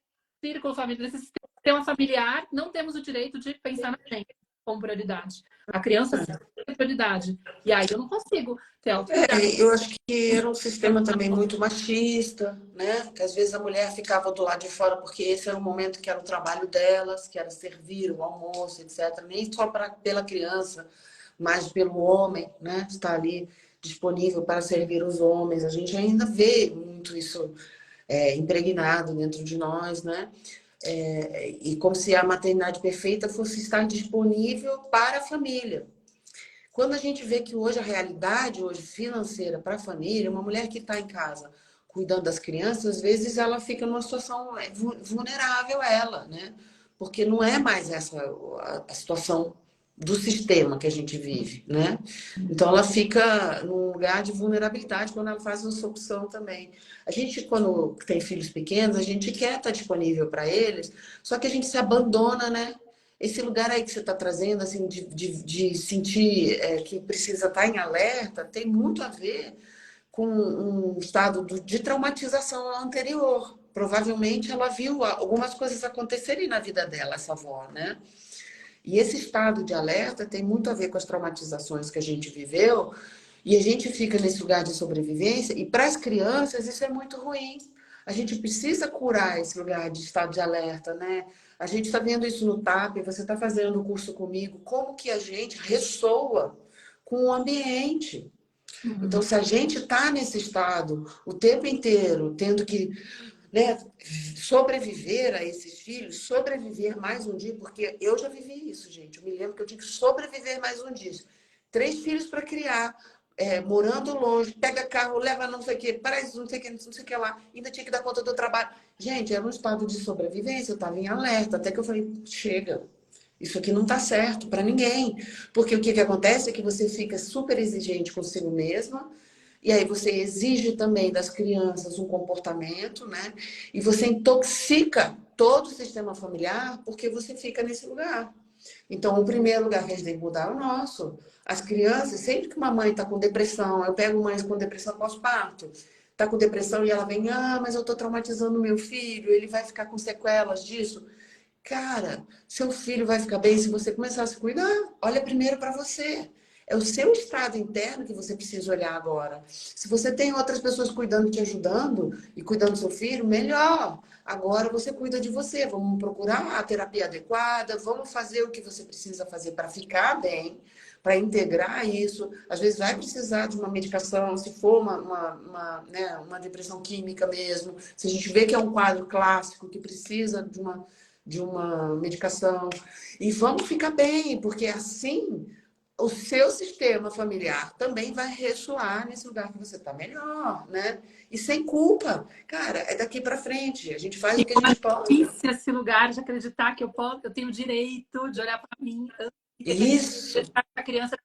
círculo familiar, desse sistema familiar, não temos o direito de pensar na gente como prioridade. A criança sim é prioridade. E aí eu não consigo ter autoridade. Eu acho que era um sistema também muito machista, né? Que às vezes a mulher ficava do lado de fora porque esse era o momento que era o trabalho delas, que era servir o almoço, etc. Nem só pela criança, mas pelo homem, né? Estar ali disponível para servir os homens. A gente ainda vê muito isso impregnado dentro de nós, né? E como se a maternidade perfeita fosse estar disponível para a família. Quando a gente vê que hoje a realidade hoje financeira para a família, uma mulher que está em casa cuidando das crianças, às vezes ela fica numa situação vulnerável ela, né? Porque não é mais essa a situação do sistema que a gente vive, né? Então ela fica num lugar de vulnerabilidade quando ela faz essa opção também. A gente, quando tem filhos pequenos, a gente quer estar disponível para eles, só que a gente se abandona, né? Esse lugar aí que você está trazendo, assim, de sentir que precisa estar em alerta, tem muito a ver com um estado de traumatização anterior. Provavelmente ela viu algumas coisas acontecerem na vida dela, essa avó, né? E esse estado de alerta tem muito a ver com as traumatizações que a gente viveu, e a gente fica nesse lugar de sobrevivência, e para as crianças isso é muito ruim. A gente precisa curar esse lugar de estado de alerta, né? A gente está vendo isso no TAP, você está fazendo o curso comigo, como que a gente ressoa com o ambiente. Então, se a gente está nesse estado o tempo inteiro, tendo que né, sobreviver a esses filhos, sobreviver mais um dia, porque eu já vivi isso, gente. Eu me lembro que eu tinha que sobreviver mais um dia. 3 filhos para criar, morando longe, pega carro, leva não sei o que, para isso, não sei o que lá, ainda tinha que dar conta do trabalho. Gente, era um estado de sobrevivência, eu estava em alerta, até que eu falei, chega, isso aqui não está certo para ninguém. Porque o que acontece é que você fica super exigente consigo mesma, e aí você exige também das crianças um comportamento, né? E você intoxica todo o sistema familiar porque você fica nesse lugar. Então, o primeiro lugar que a gente tem que mudar é o nosso. As crianças, sempre que uma mãe está com depressão, eu pego mães com depressão pós-parto, está com depressão e ela vem, mas eu estou traumatizando meu filho, ele vai ficar com sequelas disso. Cara, seu filho vai ficar bem se você começar a se cuidar. Olha primeiro para você. É o seu estado interno que você precisa olhar agora. Se você tem outras pessoas cuidando, te ajudando e cuidando do seu filho, melhor. Agora você cuida de você. Vamos procurar a terapia adequada, vamos fazer o que você precisa fazer para ficar bem, para integrar isso. Às vezes vai precisar de uma medicação, se for né, uma depressão química mesmo. Se a gente vê que é um quadro clássico que precisa de uma medicação. E vamos ficar bem, porque assim o seu sistema familiar também vai ressoar nesse lugar que você está melhor, né? E sem culpa. Cara, é daqui para frente. A gente faz E o que a como é gente pode. difícil esse lugar de acreditar que eu posso, eu tenho o direito de olhar para mim antes de Isso, deixar a criança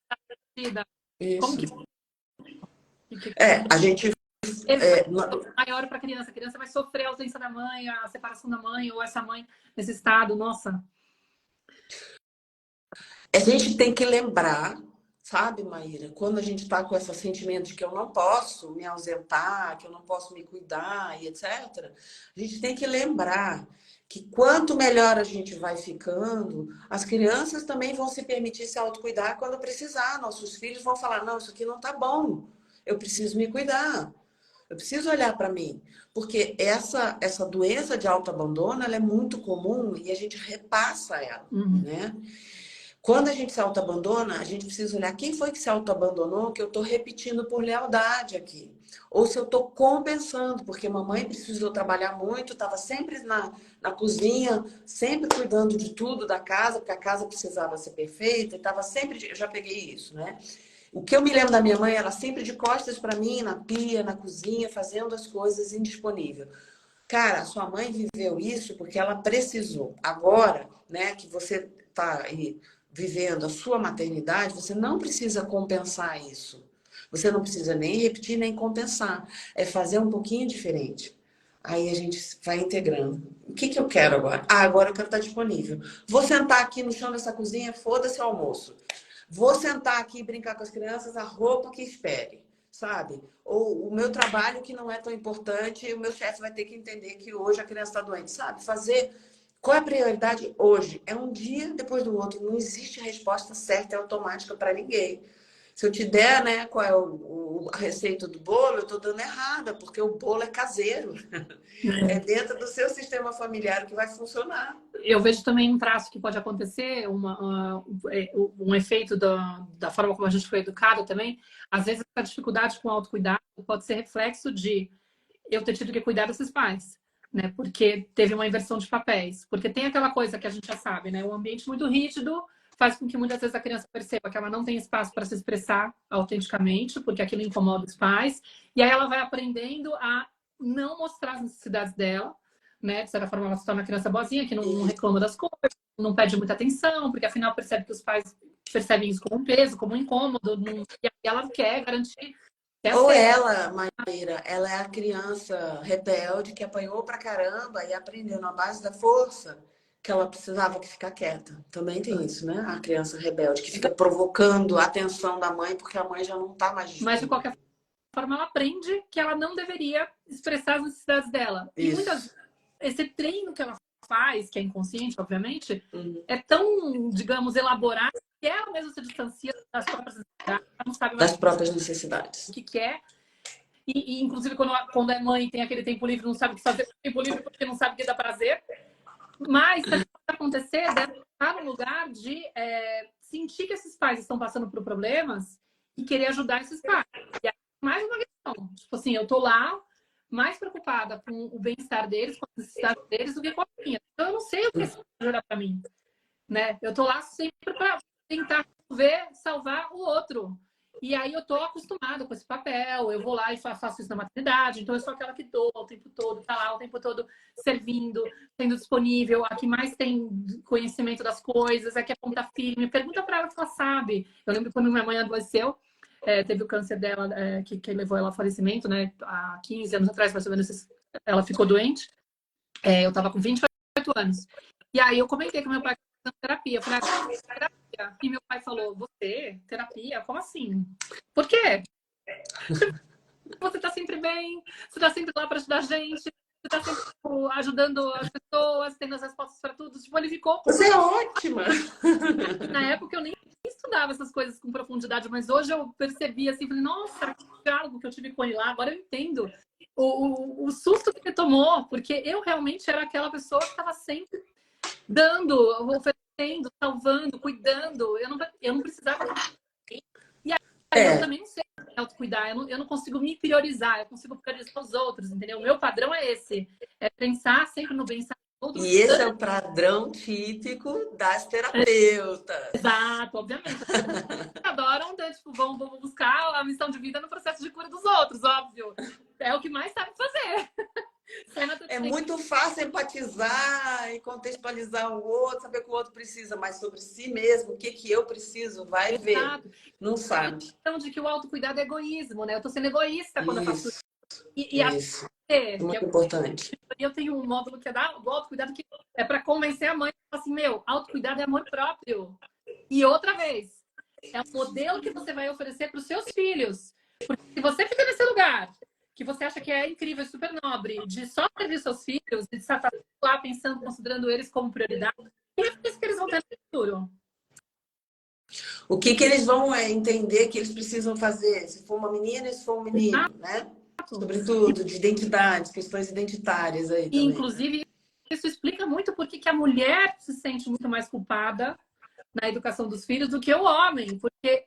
vida. Como isso. que A gente. esse vai É, ser maior para a criança? A criança vai sofrer a ausência da mãe, a separação da mãe, ou essa mãe nesse estado. Nossa. a gente tem que lembrar, sabe, Maíra, quando a gente está com esse sentimento de que eu não posso me ausentar, que eu não posso me cuidar e etc., a gente tem que lembrar que quanto melhor a gente vai ficando, as crianças também vão se permitir se autocuidar quando precisar. Nossos filhos vão falar: não, isso aqui não tá bom, eu preciso me cuidar. Eu preciso olhar para mim, porque essa doença de autoabandono, ela é muito comum e a gente repassa ela, Uhum. né? Quando a gente se autoabandona, a gente precisa olhar quem foi que se autoabandonou, que eu estou repetindo por lealdade aqui. Ou se eu estou compensando, porque mamãe precisou trabalhar muito, estava sempre na cozinha, sempre cuidando de tudo da casa, porque a casa precisava ser perfeita, estava sempre. Eu já peguei isso, né? O que eu me lembro da minha mãe, ela sempre de costas para mim, na pia, na cozinha, fazendo as coisas indisponível. Cara, sua mãe viveu isso porque ela precisou. Agora, né, que você está aí vivendo a sua maternidade, você não precisa compensar isso. Você não precisa nem repetir, nem compensar. É fazer um pouquinho diferente. Aí a gente vai integrando. O que que eu quero agora? Agora eu quero estar disponível. Vou sentar aqui no chão dessa cozinha, foda-se o almoço. Vou sentar aqui e brincar com as crianças, a roupa que espere, sabe? Ou o meu trabalho que não é tão importante, o meu chefe vai ter que entender que hoje a criança está doente, sabe? Fazer. Qual é a prioridade hoje? É um dia depois do outro. Não existe resposta certa e automática para ninguém. Se eu te der, né, qual é a receita do bolo, eu estou dando errada, porque o bolo é caseiro. É dentro do seu sistema familiar que vai funcionar. Eu vejo também um traço que pode acontecer, um efeito da forma como a gente foi educado também. Às vezes, a dificuldade com o autocuidado pode ser reflexo de eu ter tido que cuidar desses pais, né? Porque teve uma inversão de papéis. Porque tem aquela coisa que a gente já sabe, né? Um ambiente muito rígido faz com que muitas vezes a criança perceba que ela não tem espaço para se expressar autenticamente, porque aquilo incomoda os pais. E aí ela vai aprendendo a não mostrar as necessidades dela, né? De certa forma, ela se torna uma criança boazinha, que não reclama das coisas, não pede muita atenção, porque afinal percebe que os pais percebem isso como um peso, como um incômodo, e ela quer garantir que é Ou aceita. ela, Maíra, ela é a criança rebelde que apanhou pra caramba e aprendeu na base da força que ela precisava que ficar quieta. Também tem isso, né? A criança rebelde que fica provocando a atenção da mãe porque a mãe já não tá mais Mas, de disponível. qualquer forma, ela aprende que ela não deveria expressar as necessidades dela. E muitas Isso. vezes, esse treino que ela faz, que é inconsciente, obviamente, Uhum. é tão, digamos, elaborado que ela mesma se distancia das próprias necessidades, ela não sabe mais Das próprias necessidades. o que quer. Inclusive, quando é mãe, tem aquele tempo livre, não sabe o que fazer com o tempo livre porque não sabe o que dá prazer. Mas também pode acontecer dela estar no lugar de sentir que esses pais estão passando por problemas e querer ajudar esses pais. E aí, mais uma questão. Tipo assim, eu tô lá, mais preocupada com o bem-estar deles, com as necessidades deles, do que com a minha. Então, eu não sei o que é melhorar para mim, né? Eu tô lá sempre para tentar resolver, salvar o outro. E aí eu tô acostumada com esse papel, eu vou lá e faço isso na maternidade, então eu sou aquela que dou o tempo todo, tá lá o tempo todo servindo, sendo disponível, a que mais tem conhecimento das coisas, a que é ponta firme. Pergunta para ela se ela sabe. Eu lembro quando minha mãe adoeceu, teve o câncer dela, que levou ela ao falecimento, né? Há 15 anos atrás, mais ou menos, ela ficou doente. Eu tava com 28 anos. E aí eu comentei com meu pai terapia. Eu falei, terapia. E meu pai falou, você? Terapia? Como assim? Por quê? Você tá sempre bem, você tá sempre lá para ajudar a gente, você tá sempre tipo, ajudando as pessoas, tendo as respostas para tudo. Tipo, ele ficou... Você é ótima! Na época eu nem estudava essas coisas com profundidade, mas hoje eu percebi assim, falei, nossa, que diálogo que eu tive com ele lá, agora eu entendo o susto que ele tomou, porque eu realmente era aquela pessoa que estava sempre dando, oferecendo, salvando, cuidando. Eu não precisava. E aí eu também não sei autocuidar, eu não consigo me priorizar, eu consigo priorizar os outros, entendeu? O meu padrão é esse, é pensar sempre no bem-estar dos outros. E esse é o padrão típico das terapeutas. Exato, obviamente. Adoram, né? Tipo, vão buscar a missão de vida no processo de cura dos outros, óbvio. É o que mais sabe fazer. É muito fácil empatizar e contextualizar o outro, saber o que o outro precisa, mas sobre si mesmo, o que que eu preciso, vai ver. Não sabe. Então, de que o autocuidado é egoísmo, né? Eu tô sendo egoísta quando eu faço Isso. E Isso. É muito importante. Eu tenho um módulo que é do autocuidado, que é para convencer a mãe, assim, meu, autocuidado é amor próprio. E outra vez, é um modelo que você vai oferecer para os seus filhos. Porque se você fica nesse lugar, que você acha que é incrível, super nobre, de só servir seus filhos, de estar lá pensando, considerando eles como prioridade, que reflexo que eles vão ter no futuro? O que que eles vão entender que eles precisam fazer, se for uma menina e se for um menino, né? Sobretudo, de identidades, questões identitárias aí E, também. inclusive, isso explica muito por que a mulher se sente muito mais culpada na educação dos filhos do que o homem, porque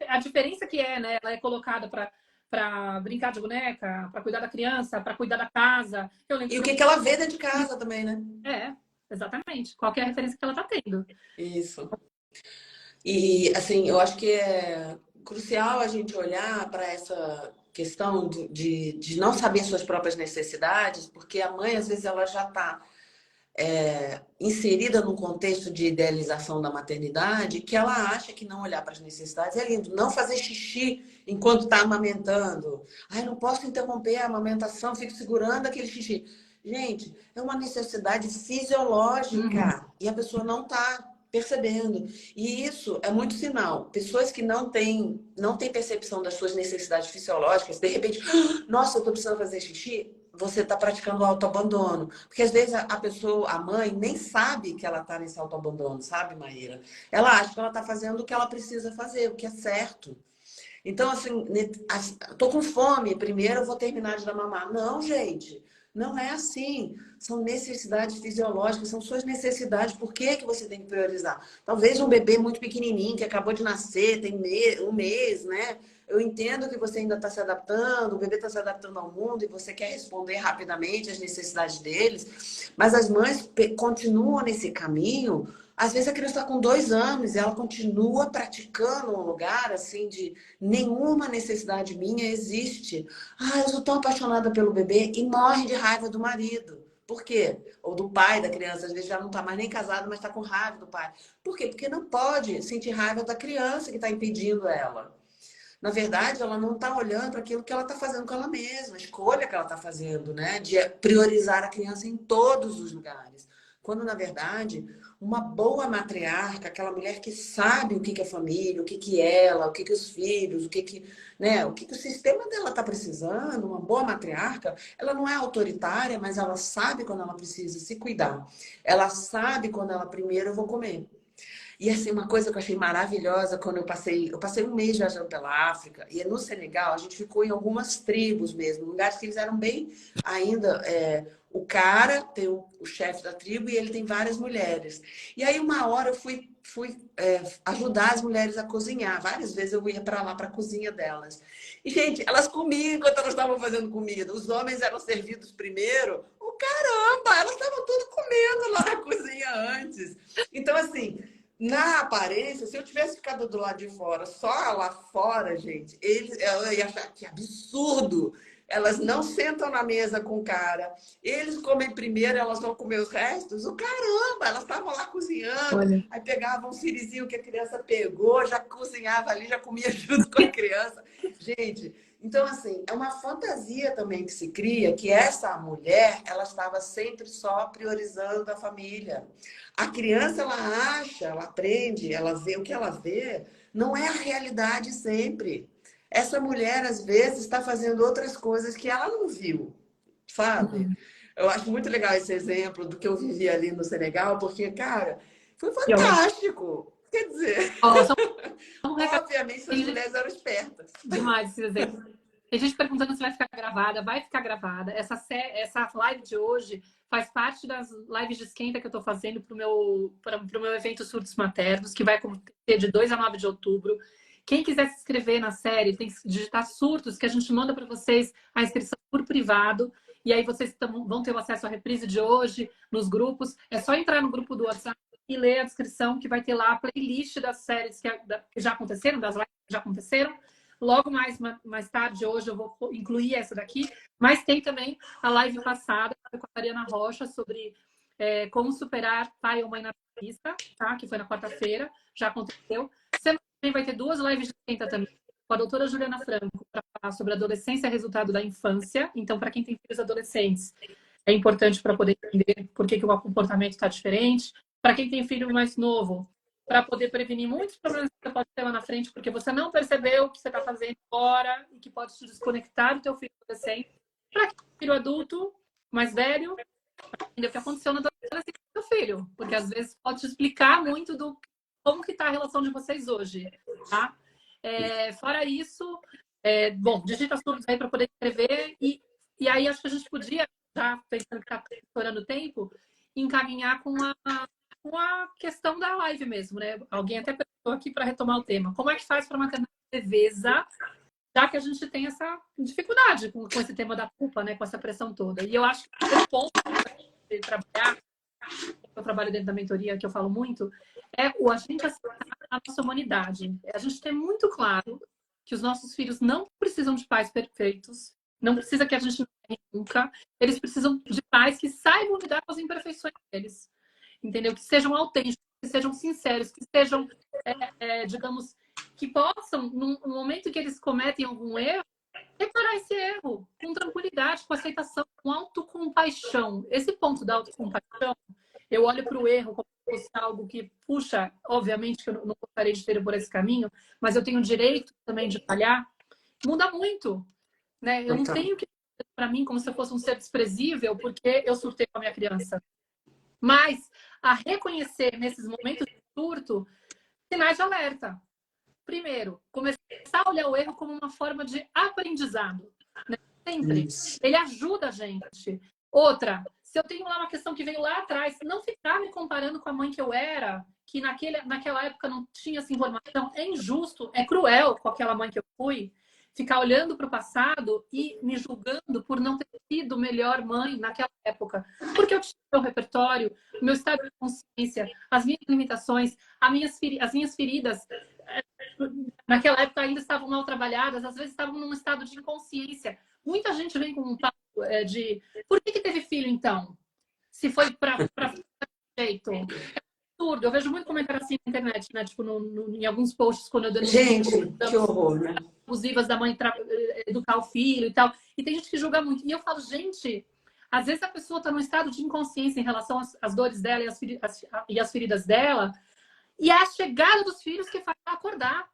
a diferença que né? Ela é colocada para brincar de boneca, para cuidar da criança, para cuidar da casa. Eu lembro E o que que ela vê dentro de casa também, né? Exatamente. Qual que é a referência que ela está tendo? Isso. E, assim, eu acho que é crucial a gente olhar para essa questão de não saber suas próprias necessidades, porque a mãe, às vezes, ela já está inserida num contexto de idealização da maternidade, que ela acha que não olhar para as necessidades é lindo. Não fazer xixi enquanto está amamentando. Ai, não posso interromper a amamentação, fico segurando aquele xixi. Gente, é uma necessidade fisiológica e a pessoa não está percebendo. E isso é muito sinal. Pessoas que não têm percepção das suas necessidades fisiológicas, de repente, nossa, eu estou precisando fazer xixi, você está praticando autoabandono. Porque às vezes a pessoa, a mãe, nem sabe que ela está nesse autoabandono, sabe, Maíra? Ela acha que ela está fazendo o que ela precisa fazer, o que é certo. Então, assim, tô com fome, primeiro eu vou terminar de dar mamar. Não, gente, não é assim. São necessidades fisiológicas, são suas necessidades. Por que que você tem que priorizar? Talvez um bebê muito pequenininho, que acabou de nascer, tem um mês, né? Eu entendo que você ainda está se adaptando, o bebê está se adaptando ao mundo e você quer responder rapidamente às necessidades deles. Mas as mães continuam nesse caminho. Às vezes a criança está com 2 anos e ela continua praticando um lugar assim de nenhuma necessidade minha existe. Ah, eu sou tão apaixonada pelo bebê e morre de raiva do marido. Por quê? Ou do pai da criança, às vezes já não está mais nem casado, mas está com raiva do pai. Por quê? Porque não pode sentir raiva da criança que está impedindo ela. Na verdade, ela não está olhando para aquilo que ela está fazendo com ela mesma, a escolha que ela está fazendo, né? De priorizar a criança em todos os lugares. Quando, na verdade, uma boa matriarca, aquela mulher que sabe o que é família, o que é ela, o que os filhos, né, o que o sistema dela está precisando, uma boa matriarca, ela não é autoritária, mas ela sabe quando ela precisa se cuidar. Ela sabe quando ela, primeiro, eu vou comer. E assim, uma coisa que eu achei maravilhosa quando eu passei um mês viajando pela África, e no Senegal a gente ficou em algumas tribos mesmo, lugares que eles eram bem ainda. O cara tem o chefe da tribo e ele tem várias mulheres. E aí, uma hora eu fui ajudar as mulheres a cozinhar. Várias vezes eu ia para lá, para a cozinha delas. E, gente, elas comiam enquanto elas estavam fazendo comida. Os homens eram servidos primeiro. O caramba, elas estavam tudo comendo lá na cozinha antes. Então, assim, na aparência, se eu tivesse ficado do lado de fora, só lá fora, gente, eu ia achar que absurdo. Elas não sentam na mesa com o cara. Eles comem primeiro, elas vão comer os restos. O caramba, elas estavam lá cozinhando. Olha, Aí pegavam um sirizinho que a criança pegou, já cozinhava ali, já comia junto com a criança. Gente, então assim, é uma fantasia também que se cria que essa mulher, ela estava sempre só priorizando a família. A criança, ela acha, ela aprende, ela vê o que ela vê, não é a realidade sempre. Essa mulher, às vezes, está fazendo outras coisas que ela não viu, sabe? Eu acho muito legal esse exemplo do que eu vivi ali no Senegal, porque, cara, foi que ótimo. fantástico. Quer dizer, Ó, só um recado. obviamente, essas mulheres eram espertas. Demais esse exemplo. Tem gente perguntando se vai ficar gravada. Vai ficar gravada. Essa live de hoje faz parte das lives de esquenta que eu estou fazendo para o meu evento Surtos Maternos, que vai acontecer de 2 a 9 de outubro. Quem quiser se inscrever na série, tem que digitar Surtos, que a gente manda para vocês a inscrição por privado. E aí vocês vão ter o acesso à reprise de hoje nos grupos. É só entrar no grupo do WhatsApp e ler a descrição, que vai ter lá a playlist das séries que já aconteceram, das lives que já aconteceram. Logo mais tarde, hoje, eu vou incluir essa daqui. Mas tem também a live passada com a Mariana Rocha sobre como superar pai ou mãe narcisista, tá? Que foi na quarta-feira, já aconteceu. Semana que vem vai ter 2 lives de esquenta também, com a doutora Juliana Franco, para falar sobre adolescência e resultado da infância. Então, para quem tem filhos adolescentes, é importante para poder entender por que o comportamento está diferente. Para quem tem filho mais novo, para poder prevenir muitos problemas que você pode ter lá na frente, porque você não percebeu o que você está fazendo agora e que pode te desconectar do teu filho adolescente. Para quem tem filho adulto, mais velho, entender o que aconteceu na adolescência do seu filho, porque às vezes pode te explicar muito do como que está a relação de vocês hoje, tá? Fora isso, bom, digita tudo aí para poder escrever e aí acho que a gente podia, já pensando que está estourando o tempo, encaminhar com a questão da live mesmo, né? Alguém até perguntou aqui para retomar o tema. Como é que faz para manter a leveza, já que a gente tem essa dificuldade com esse tema da culpa, né? Com essa pressão toda. E eu acho que o ponto de trabalhar, eu trabalho dentro da mentoria, que eu falo muito, é a gente aceitar a nossa humanidade. A gente ter muito claro que os nossos filhos não precisam de pais perfeitos, não precisa que a gente não erre nunca. Eles precisam de pais que saibam lidar com as imperfeições deles. Entendeu? Que sejam autênticos, que sejam sinceros, que sejam, digamos, que possam, no momento que eles cometem algum erro, reparar esse erro com tranquilidade, com aceitação, com autocompaixão. Esse ponto da autocompaixão, eu olho para o erro como se fosse algo que, puxa, obviamente que eu não gostaria de ter por esse caminho, mas eu tenho o direito também de falhar, muda muito, né? Eu não Então, tenho que para mim como se eu fosse um ser desprezível porque eu surtei com a minha criança. Mas a reconhecer nesses momentos de surto sinais de alerta. Primeiro, começar a olhar o erro como uma forma de aprendizado. Né? Sempre. isso. Ele ajuda a gente. Outra, se eu tenho lá uma questão que veio lá atrás, não ficar me comparando com a mãe que eu era, que naquela época não tinha essa informação. É injusto, é cruel com aquela mãe que eu fui. Ficar olhando para o passado e me julgando por não ter sido melhor mãe naquela época. Porque eu tinha o meu repertório, o meu estado de consciência, as minhas limitações, as minhas feridas. Naquela época ainda estavam mal trabalhadas, às vezes estavam num estado de inconsciência. Muita gente vem com um papo de por que teve filho então? Se foi para jeito. É absurdo. Eu vejo muito comentário assim na internet, né? Tipo, em alguns posts quando eu denuncio Gente, que horror, né? abusivas da mãe educar o filho e tal. E tem gente que julga muito. E eu falo, gente, às vezes a pessoa está num estado de inconsciência em relação às dores dela e as feridas dela. E é a chegada dos filhos que faz ela acordar.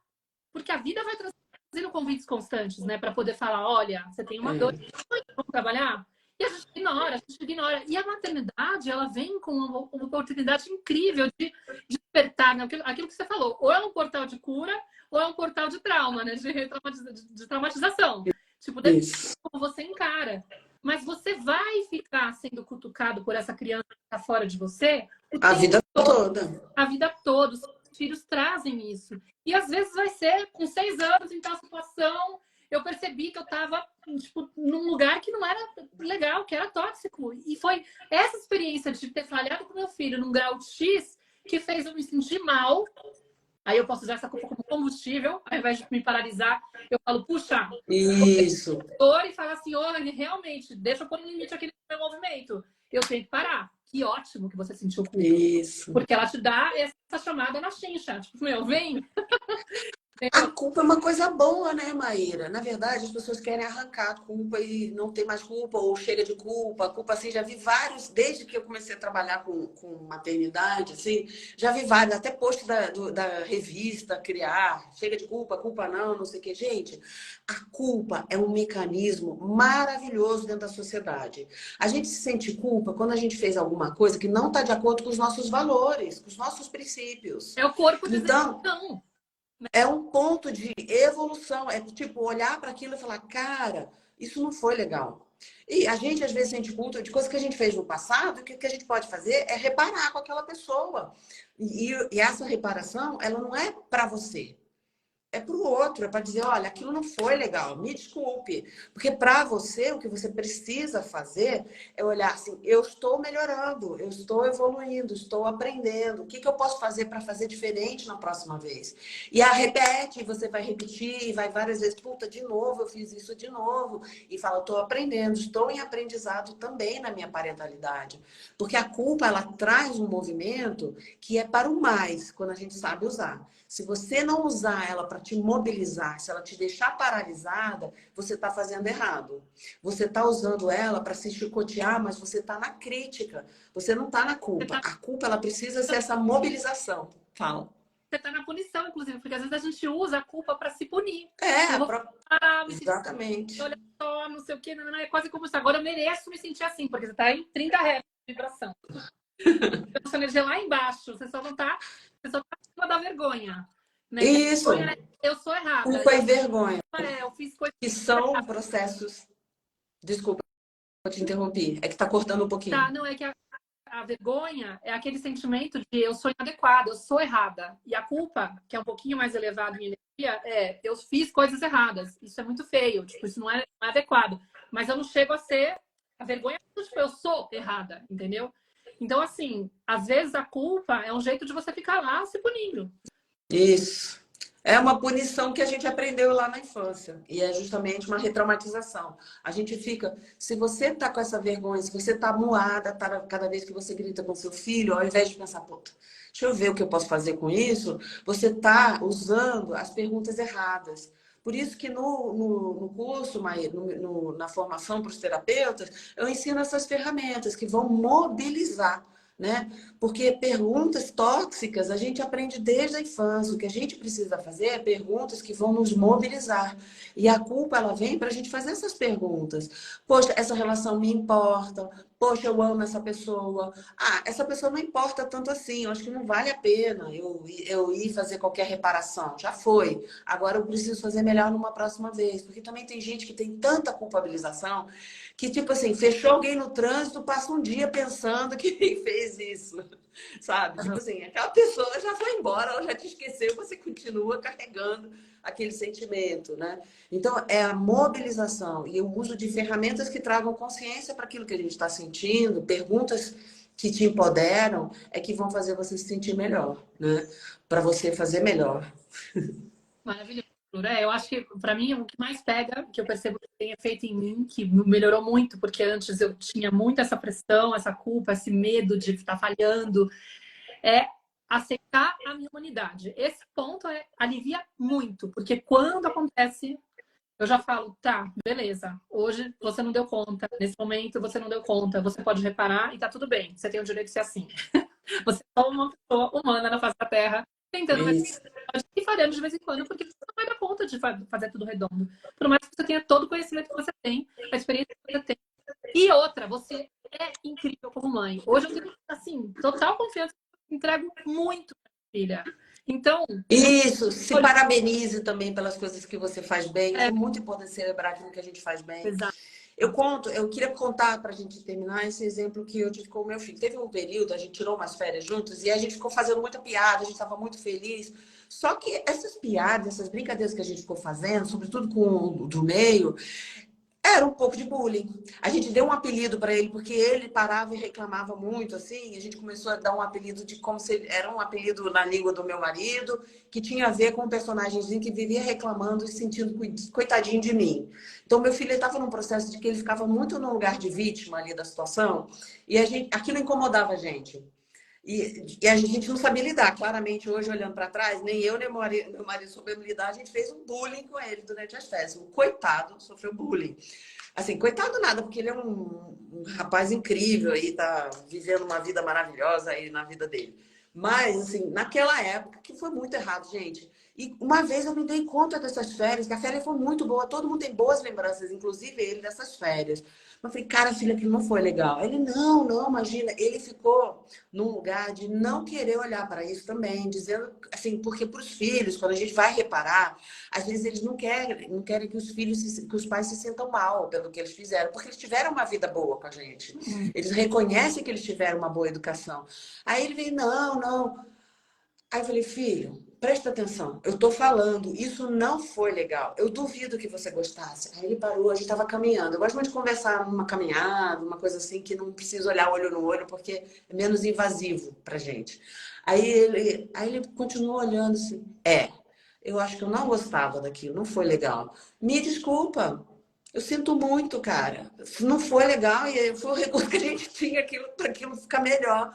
Porque a vida vai trazendo convites constantes, né? Para poder falar, olha, você tem uma dor, vamos trabalhar? E a gente ignora, a gente ignora. E a maternidade, ela vem com uma oportunidade incrível de despertar, né? Aquilo que você falou. Ou é um portal de cura, ou é um portal de trauma, né? De traumatização. Tipo, depende de Isso. como você encara. Mas você vai ficar sendo cutucado por essa criança que está fora de você o A tempo vida todo, toda. a vida toda. Os filhos trazem isso. E às vezes vai ser com 6 anos, em tal situação, eu percebi que eu estava tipo, num lugar que não era legal, que era tóxico. E foi essa experiência de ter falhado com meu filho num grau X que fez eu me sentir mal. Aí eu posso usar essa culpa como combustível, ao invés de me paralisar, eu falo, puxa, Isso. e fala assim, olha, realmente, deixa eu pôr um limite aqui no meu movimento. Eu tenho que parar. Que ótimo que você sentiu culpa. Isso. Porque ela te dá essa chamada na chincha. Tipo, meu, vem. A culpa é uma coisa boa, né, Maíra? Na verdade, as pessoas querem arrancar a culpa e não tem mais culpa, ou chega de culpa. A culpa, assim, já vi vários, desde que eu comecei a trabalhar com maternidade, assim, já vi vários, até post da revista Criar, chega de culpa, culpa não, não sei o quê. Gente, a culpa é um mecanismo maravilhoso dentro da sociedade. A gente se sente culpa quando a gente fez alguma coisa que não está de acordo com os nossos valores, com os nossos princípios. É o corpo dizendo Então, não. é um ponto de evolução. É tipo olhar para aquilo e falar, cara, isso não foi legal. E a gente às vezes sente culpa de coisas que a gente fez no passado, e o que a gente pode fazer é reparar com aquela pessoa. E essa reparação, ela não é para você. É para o outro, é para dizer, olha, aquilo não foi legal, me desculpe. Porque para você, o que você precisa fazer é olhar assim, eu estou melhorando, eu estou evoluindo, estou aprendendo. O que eu posso fazer para fazer diferente na próxima vez? E a repete, você vai repetir, e vai várias vezes, puta, de novo, eu fiz isso de novo. E fala, estou aprendendo, estou em aprendizado também na minha parentalidade. Porque a culpa, ela traz um movimento que é para o mais, quando a gente sabe usar. Se você não usar ela para te mobilizar, se ela te deixar paralisada, você está fazendo errado. Você está usando ela para se chicotear, mas você está na crítica. Você não está na culpa. A culpa ela precisa ser essa mobilização. Fala. Você tá na punição, inclusive, porque às vezes a gente usa a culpa para se punir. É, Eu vou parar, me sentir, exatamente. olha só, não sei o quê, não, é quase como se agora eu mereço me sentir assim, porque você tá em 30 Hz de vibração. Então, sua energia lá embaixo, você só tá acima da vergonha. Né? E a Isso. vergonha é, eu sou errada. Culpa e vergonha. Eu fiz coisas Que são processos. Desculpa, eu te interrompi. É que está cortando um pouquinho. tá, não é que a vergonha é aquele sentimento de eu sou inadequada, eu sou errada. E a culpa, que é um pouquinho mais elevada em energia, é eu fiz coisas erradas. Isso é muito feio, tipo, isso não é adequado. Mas eu não chego a ser. A vergonha é tipo, eu sou errada, entendeu? Então, assim, às vezes a culpa é um jeito de você ficar lá se punindo. Isso. É uma punição que a gente aprendeu lá na infância. E é justamente uma retraumatização. A gente fica. Se você tá com essa vergonha, se você tá moada, tá, cada vez que você grita com seu filho, ao invés de pensar, puta, deixa eu ver o que eu posso fazer com isso, você tá usando as perguntas erradas. Por isso que no curso, Maíra, na formação para os terapeutas, eu ensino essas ferramentas que vão mobilizar, né? Porque perguntas tóxicas a gente aprende desde a infância. O que a gente precisa fazer é perguntas que vão nos mobilizar. E a culpa, ela vem para a gente fazer essas perguntas. Poxa, essa relação me importa. Poxa, eu amo essa pessoa. Ah, essa pessoa não importa tanto assim. Eu acho que não vale a pena eu ir fazer qualquer reparação. Já foi. Agora eu preciso fazer melhor numa próxima vez. Porque também tem gente que tem tanta culpabilização que, tipo assim, fechou alguém no trânsito, passa um dia pensando que fez isso, sabe? Tipo assim, aquela pessoa já foi embora, ela já te esqueceu, você continua carregando aquele sentimento, né? Então, é a mobilização e o uso de ferramentas que tragam consciência para aquilo que a gente está sentindo, perguntas que te empoderam, é que vão fazer você se sentir melhor, né? Para você fazer melhor. Maravilhoso. Eu acho que, para mim, o que mais pega, que eu percebo que tem efeito em mim, que melhorou muito, porque antes eu tinha muito essa pressão, essa culpa, esse medo de estar falhando, é aceitar a minha humanidade. Esse ponto alivia muito, porque quando acontece, eu já falo, tá, beleza, hoje você não deu conta, nesse momento você não deu conta, você pode reparar e tá tudo bem, você tem o direito de ser assim. Você é só uma pessoa humana na face da Terra, tentando Isso. e falhando de vez em quando, porque você não vai dar conta de fazer tudo redondo. Por mais que você tenha todo o conhecimento que você tem, a experiência que você tem. E E outra, você é incrível como mãe. Hoje eu tenho, assim, total confiança. Entrego muito pra minha filha. Então, Isso, se olha, parabenize também pelas coisas que você faz bem. Isso é, é muito importante celebrar aquilo que a gente faz bem. exato. Eu queria contar para a gente terminar esse exemplo que eu tive com o meu filho. Teve um período, a gente tirou umas férias juntos e a gente ficou fazendo muita piada, a gente estava muito feliz. Só que essas piadas, essas brincadeiras que a gente ficou fazendo, sobretudo com o do meio, era um pouco de bullying. A gente deu um apelido para ele porque ele parava e reclamava muito, assim. A gente começou a dar um apelido de como se era um apelido na língua do meu marido, que tinha a ver com um personagemzinho que vivia reclamando e sentindo coitadinho de mim. Então, meu filho estava num processo de que ele ficava muito no lugar de vítima ali da situação e aquilo incomodava a gente. E a gente não sabia lidar. Claramente, hoje, olhando para trás, nem eu, nem meu marido soubemos lidar. A gente fez um bullying com ele durante as festas. O coitado sofreu bullying. Assim, coitado nada, porque ele é um rapaz incrível aí, tá vivendo uma vida maravilhosa aí na vida dele. Mas, assim, naquela época, que foi muito errado, gente. E uma vez eu me dei conta dessas férias, que a férias foi muito boa, todo mundo tem boas lembranças, inclusive ele, dessas férias. Eu falei, cara, filha, aquilo não foi legal. Ele, não, imagina. Ele ficou num lugar de não querer olhar para isso também, dizendo assim, porque para os filhos, quando a gente vai reparar, às vezes eles não querem que os filhos, que os pais se sintam mal pelo que eles fizeram, porque eles tiveram uma vida boa com a gente. Eles reconhecem que eles tiveram uma boa educação. Aí ele veio, não. Aí eu falei, filho, presta atenção, eu tô falando, isso não foi legal. Eu duvido que você gostasse. Aí ele parou, a gente tava caminhando. Eu gosto muito de conversar numa caminhada, uma coisa assim, que não precisa olhar olho no olho, porque é menos invasivo pra gente. Aí ele continuou olhando assim, eu acho que eu não gostava daquilo, não foi legal. Me desculpa, eu sinto muito, cara. Não foi legal e foi o recurso que a gente tinha para aquilo ficar melhor.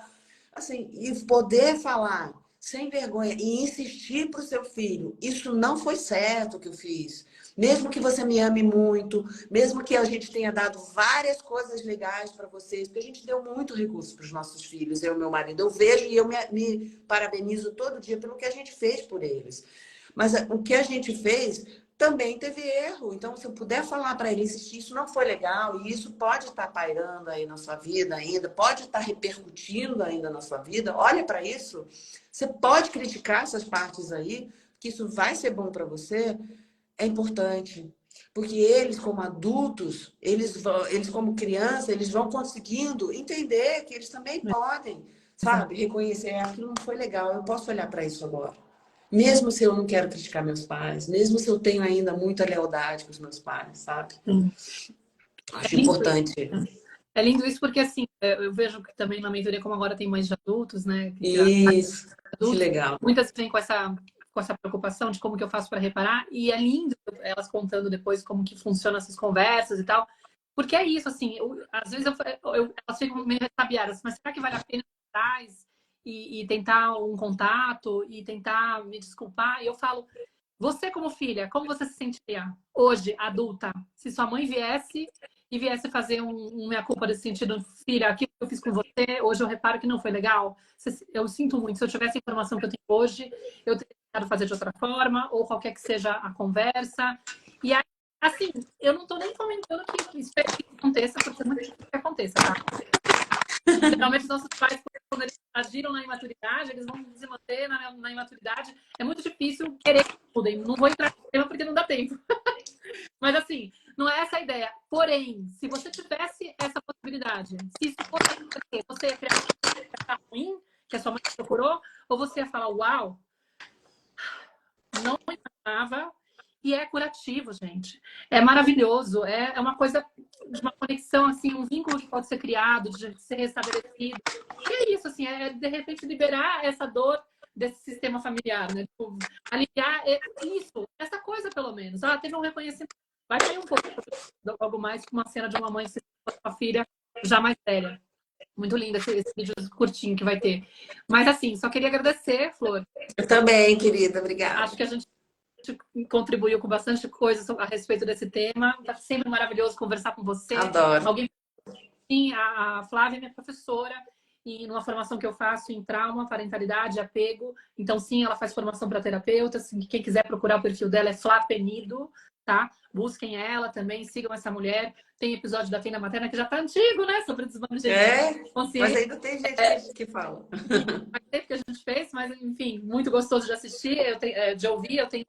Assim, e poder falar sem vergonha e insistir para o seu filho, isso não foi certo que eu fiz. Mesmo que você me ame muito, mesmo que a gente tenha dado várias coisas legais para vocês, porque a gente deu muito recurso para os nossos filhos, eu e meu marido. Eu vejo e eu me parabenizo todo dia pelo que a gente fez por eles. Mas o que a gente fez também teve erro. Então, se eu puder falar para ele, insistir, isso não foi legal, e isso pode estar pairando aí na sua vida ainda, pode estar repercutindo ainda na sua vida, olha para isso. Você pode criticar essas partes aí, que isso vai ser bom para você, é importante. Porque eles, como adultos, eles como criança, eles vão conseguindo entender que eles também podem, sabe, reconhecer aquilo não foi legal, eu posso olhar para isso agora. Mesmo se eu não quero criticar meus pais, mesmo se eu tenho ainda muita lealdade com os meus pais, sabe? Sim. Acho É lindo importante. isso. É lindo isso porque, assim, eu vejo que também na mentoria, como agora tem mães de adultos, né? Isso, que Adultos, legal. muitas vêm com essa preocupação de como que eu faço para reparar, e é lindo elas contando depois como que funcionam essas conversas e tal, porque é isso, assim, às vezes elas ficam meio ressabiadas, mas será que vale a pena ir atrás e tentar um contato e tentar me desculpar? E eu falo, você como filha, como você se sentiria hoje, adulta, se sua mãe viesse fazer um meia-culpa nesse sentido, filha, aquilo que eu fiz com você, hoje eu reparo que não foi legal. Eu sinto muito. Se eu tivesse a informação que eu tenho hoje, eu teria tentado fazer de outra forma, ou qualquer que seja a conversa. E aí, assim, eu não estou nem comentando que espero que aconteça, porque é muito difícil que aconteça, tá? Geralmente, os nossos pais, quando eles agiram na imaturidade, eles vão se manter na imaturidade. É muito difícil querer que mudem. Não vou entrar no tema porque não dá tempo. Mas assim, não é essa a ideia. Porém, se você tivesse essa possibilidade, se isso fosse acontecer, você ia criar uma ruim que a sua mãe procurou, ou você ia falar, uau, não imaginava, e é curativo, gente. É maravilhoso, é uma coisa de uma conexão, assim, um vínculo que pode ser criado, de ser restabelecido. E é isso, assim, é de repente liberar essa dor desse sistema familiar, né? Tipo, aliviar isso, essa coisa pelo menos. Ah, teve um reconhecimento. Vai cair um pouco, algo mais que uma cena de uma mãe se com a filha já mais velha. Muito lindo esse vídeo curtinho que vai ter. Mas assim, só queria agradecer, Flor. Eu também, querida, obrigada. Acho que a gente contribuiu com bastante coisa a respeito desse tema. Tá sempre maravilhoso conversar com você. Adoro. Alguém, sim, a Flávia é minha professora e numa formação que eu faço em trauma, parentalidade, apego. Então, sim, ela faz formação para terapeuta. Quem quiser procurar o perfil dela é Flá Penido, tá? Busquem ela também, sigam essa mulher. Tem episódio da Tenda Materna que já tá antigo, né? Sobre desmame de Mas consciência. ainda tem gente que fala. Faz tempo que a gente fez, mas enfim, muito gostoso de assistir, de ouvir. Eu tenho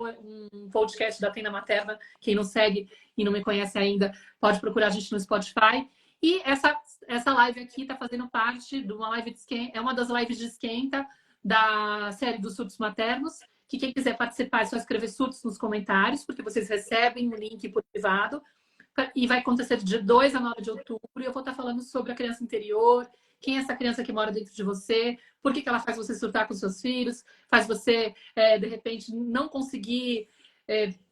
um podcast da Tenda Materna. Quem não segue e não me conhece ainda, pode procurar a gente no Spotify. E essa live aqui está fazendo parte de uma live de esquenta, é uma das lives de esquenta da série dos surtos maternos. Que quem quiser participar é só escrever surtos nos comentários, porque vocês recebem o link por privado. E vai acontecer de 2 a 9 de outubro. E eu vou estar falando sobre a criança interior, quem é essa criança que mora dentro de você, por que ela faz você surtar com seus filhos, faz você, de repente, não conseguir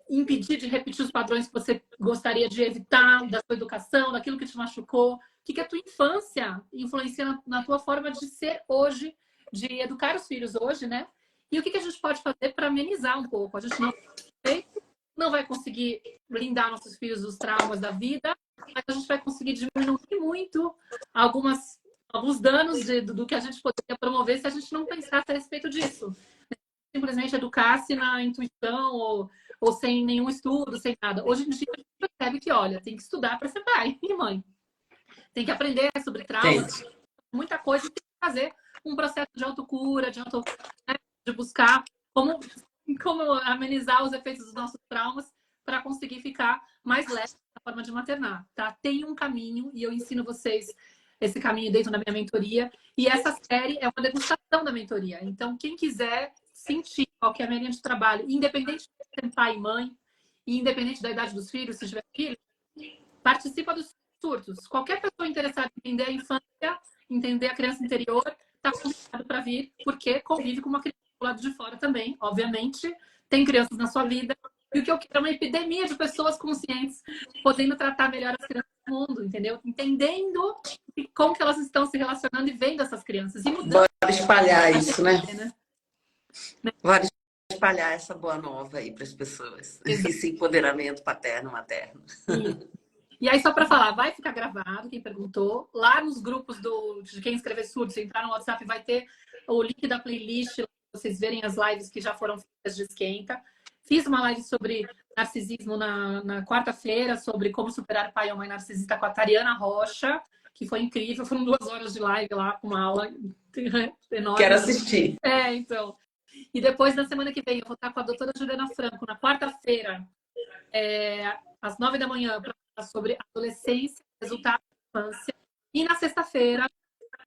impedir de repetir os padrões que você gostaria de evitar da sua educação, daquilo que te machucou. O que a tua infância influencia na tua forma de ser hoje, de educar os filhos hoje, né? E o que a gente pode fazer para amenizar um pouco? A gente não vai conseguir blindar nossos filhos dos traumas da vida, mas a gente vai conseguir diminuir muito alguns danos do que a gente poderia promover se a gente não pensasse a respeito disso. Simplesmente educar-se na intuição ou sem nenhum estudo, sem nada. Hoje em dia a gente percebe que, olha, tem que estudar para ser pai e mãe. Tem que aprender sobre traumas, muita coisa, tem que fazer um processo de autocura, de buscar como amenizar os efeitos dos nossos traumas para conseguir ficar mais leve na forma de maternar, tá? Tem um caminho e eu ensino vocês esse caminho dentro da minha mentoria. E essa série é uma degustação da mentoria. Então, quem quiser sentir qual que é a minha linha de trabalho, independente de ser pai e mãe, e independente da idade dos filhos, se tiver filho, participa dos surtos. Qualquer pessoa interessada em entender a infância, entender a criança interior, está convidado para vir, porque convive com uma criança do lado de fora também, obviamente. Tem crianças na sua vida. E o que eu quero é uma epidemia de pessoas conscientes podendo tratar melhor as crianças do mundo, entendeu? Entendendo como que elas estão se relacionando e vendo essas crianças. E mudando. Bora espalhar isso, né? Bora espalhar essa boa nova aí para as pessoas. Exato. Esse empoderamento paterno, materno. E aí, só para falar, vai ficar gravado, quem perguntou. Lá nos grupos de quem escrever surdo, se entrar no WhatsApp, vai ter o link da playlist, para vocês verem as lives que já foram feitas de esquenta. Fiz uma live sobre narcisismo na quarta-feira, sobre como superar pai ou mãe narcisista com a Tariana Rocha, que foi incrível. Foram 2 horas de live lá, com uma aula enorme. Quero assistir. Então. E depois, na semana que vem, eu vou estar com a doutora Juliana Franco, na quarta-feira, às 9 da manhã, para falar sobre adolescência, resultados da infância. E na sexta-feira,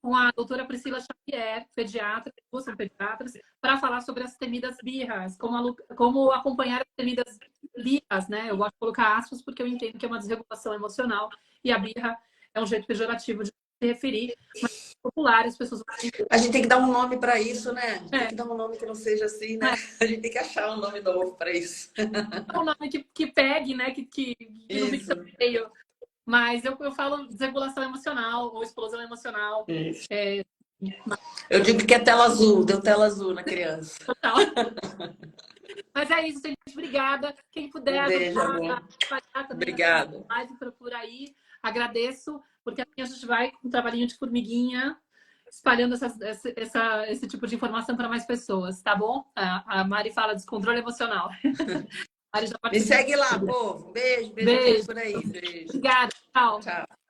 com a doutora Priscila Xavier, pediatra, duas são pediatras, para falar sobre as temidas birras, como acompanhar as temidas birras, né? Eu gosto de colocar aspas porque eu entendo que é uma desregulação emocional e a birra é um jeito pejorativo de se referir, mas popular, as pessoas vão entender. A gente tem que dar um nome para isso, né? Tem que dar um nome que não seja assim, né? A gente tem que achar um nome novo para isso. Um nome que pegue, né? Que não fique tão feio. Mas eu falo desregulação emocional ou explosão emocional. Eu digo que é tela azul, deu tela azul na criança. Total. Mas é isso, gente. Obrigada. Quem puder, Beijo, amor. Obrigada. Live, procura aí. Agradeço, porque assim a gente vai com um trabalhinho de formiguinha, espalhando esse tipo de informação para mais pessoas, tá bom? A Mari fala descontrole emocional. Me segue lá, povo. Beijo por aí. Beijo. Obrigada. Tchau. Tchau.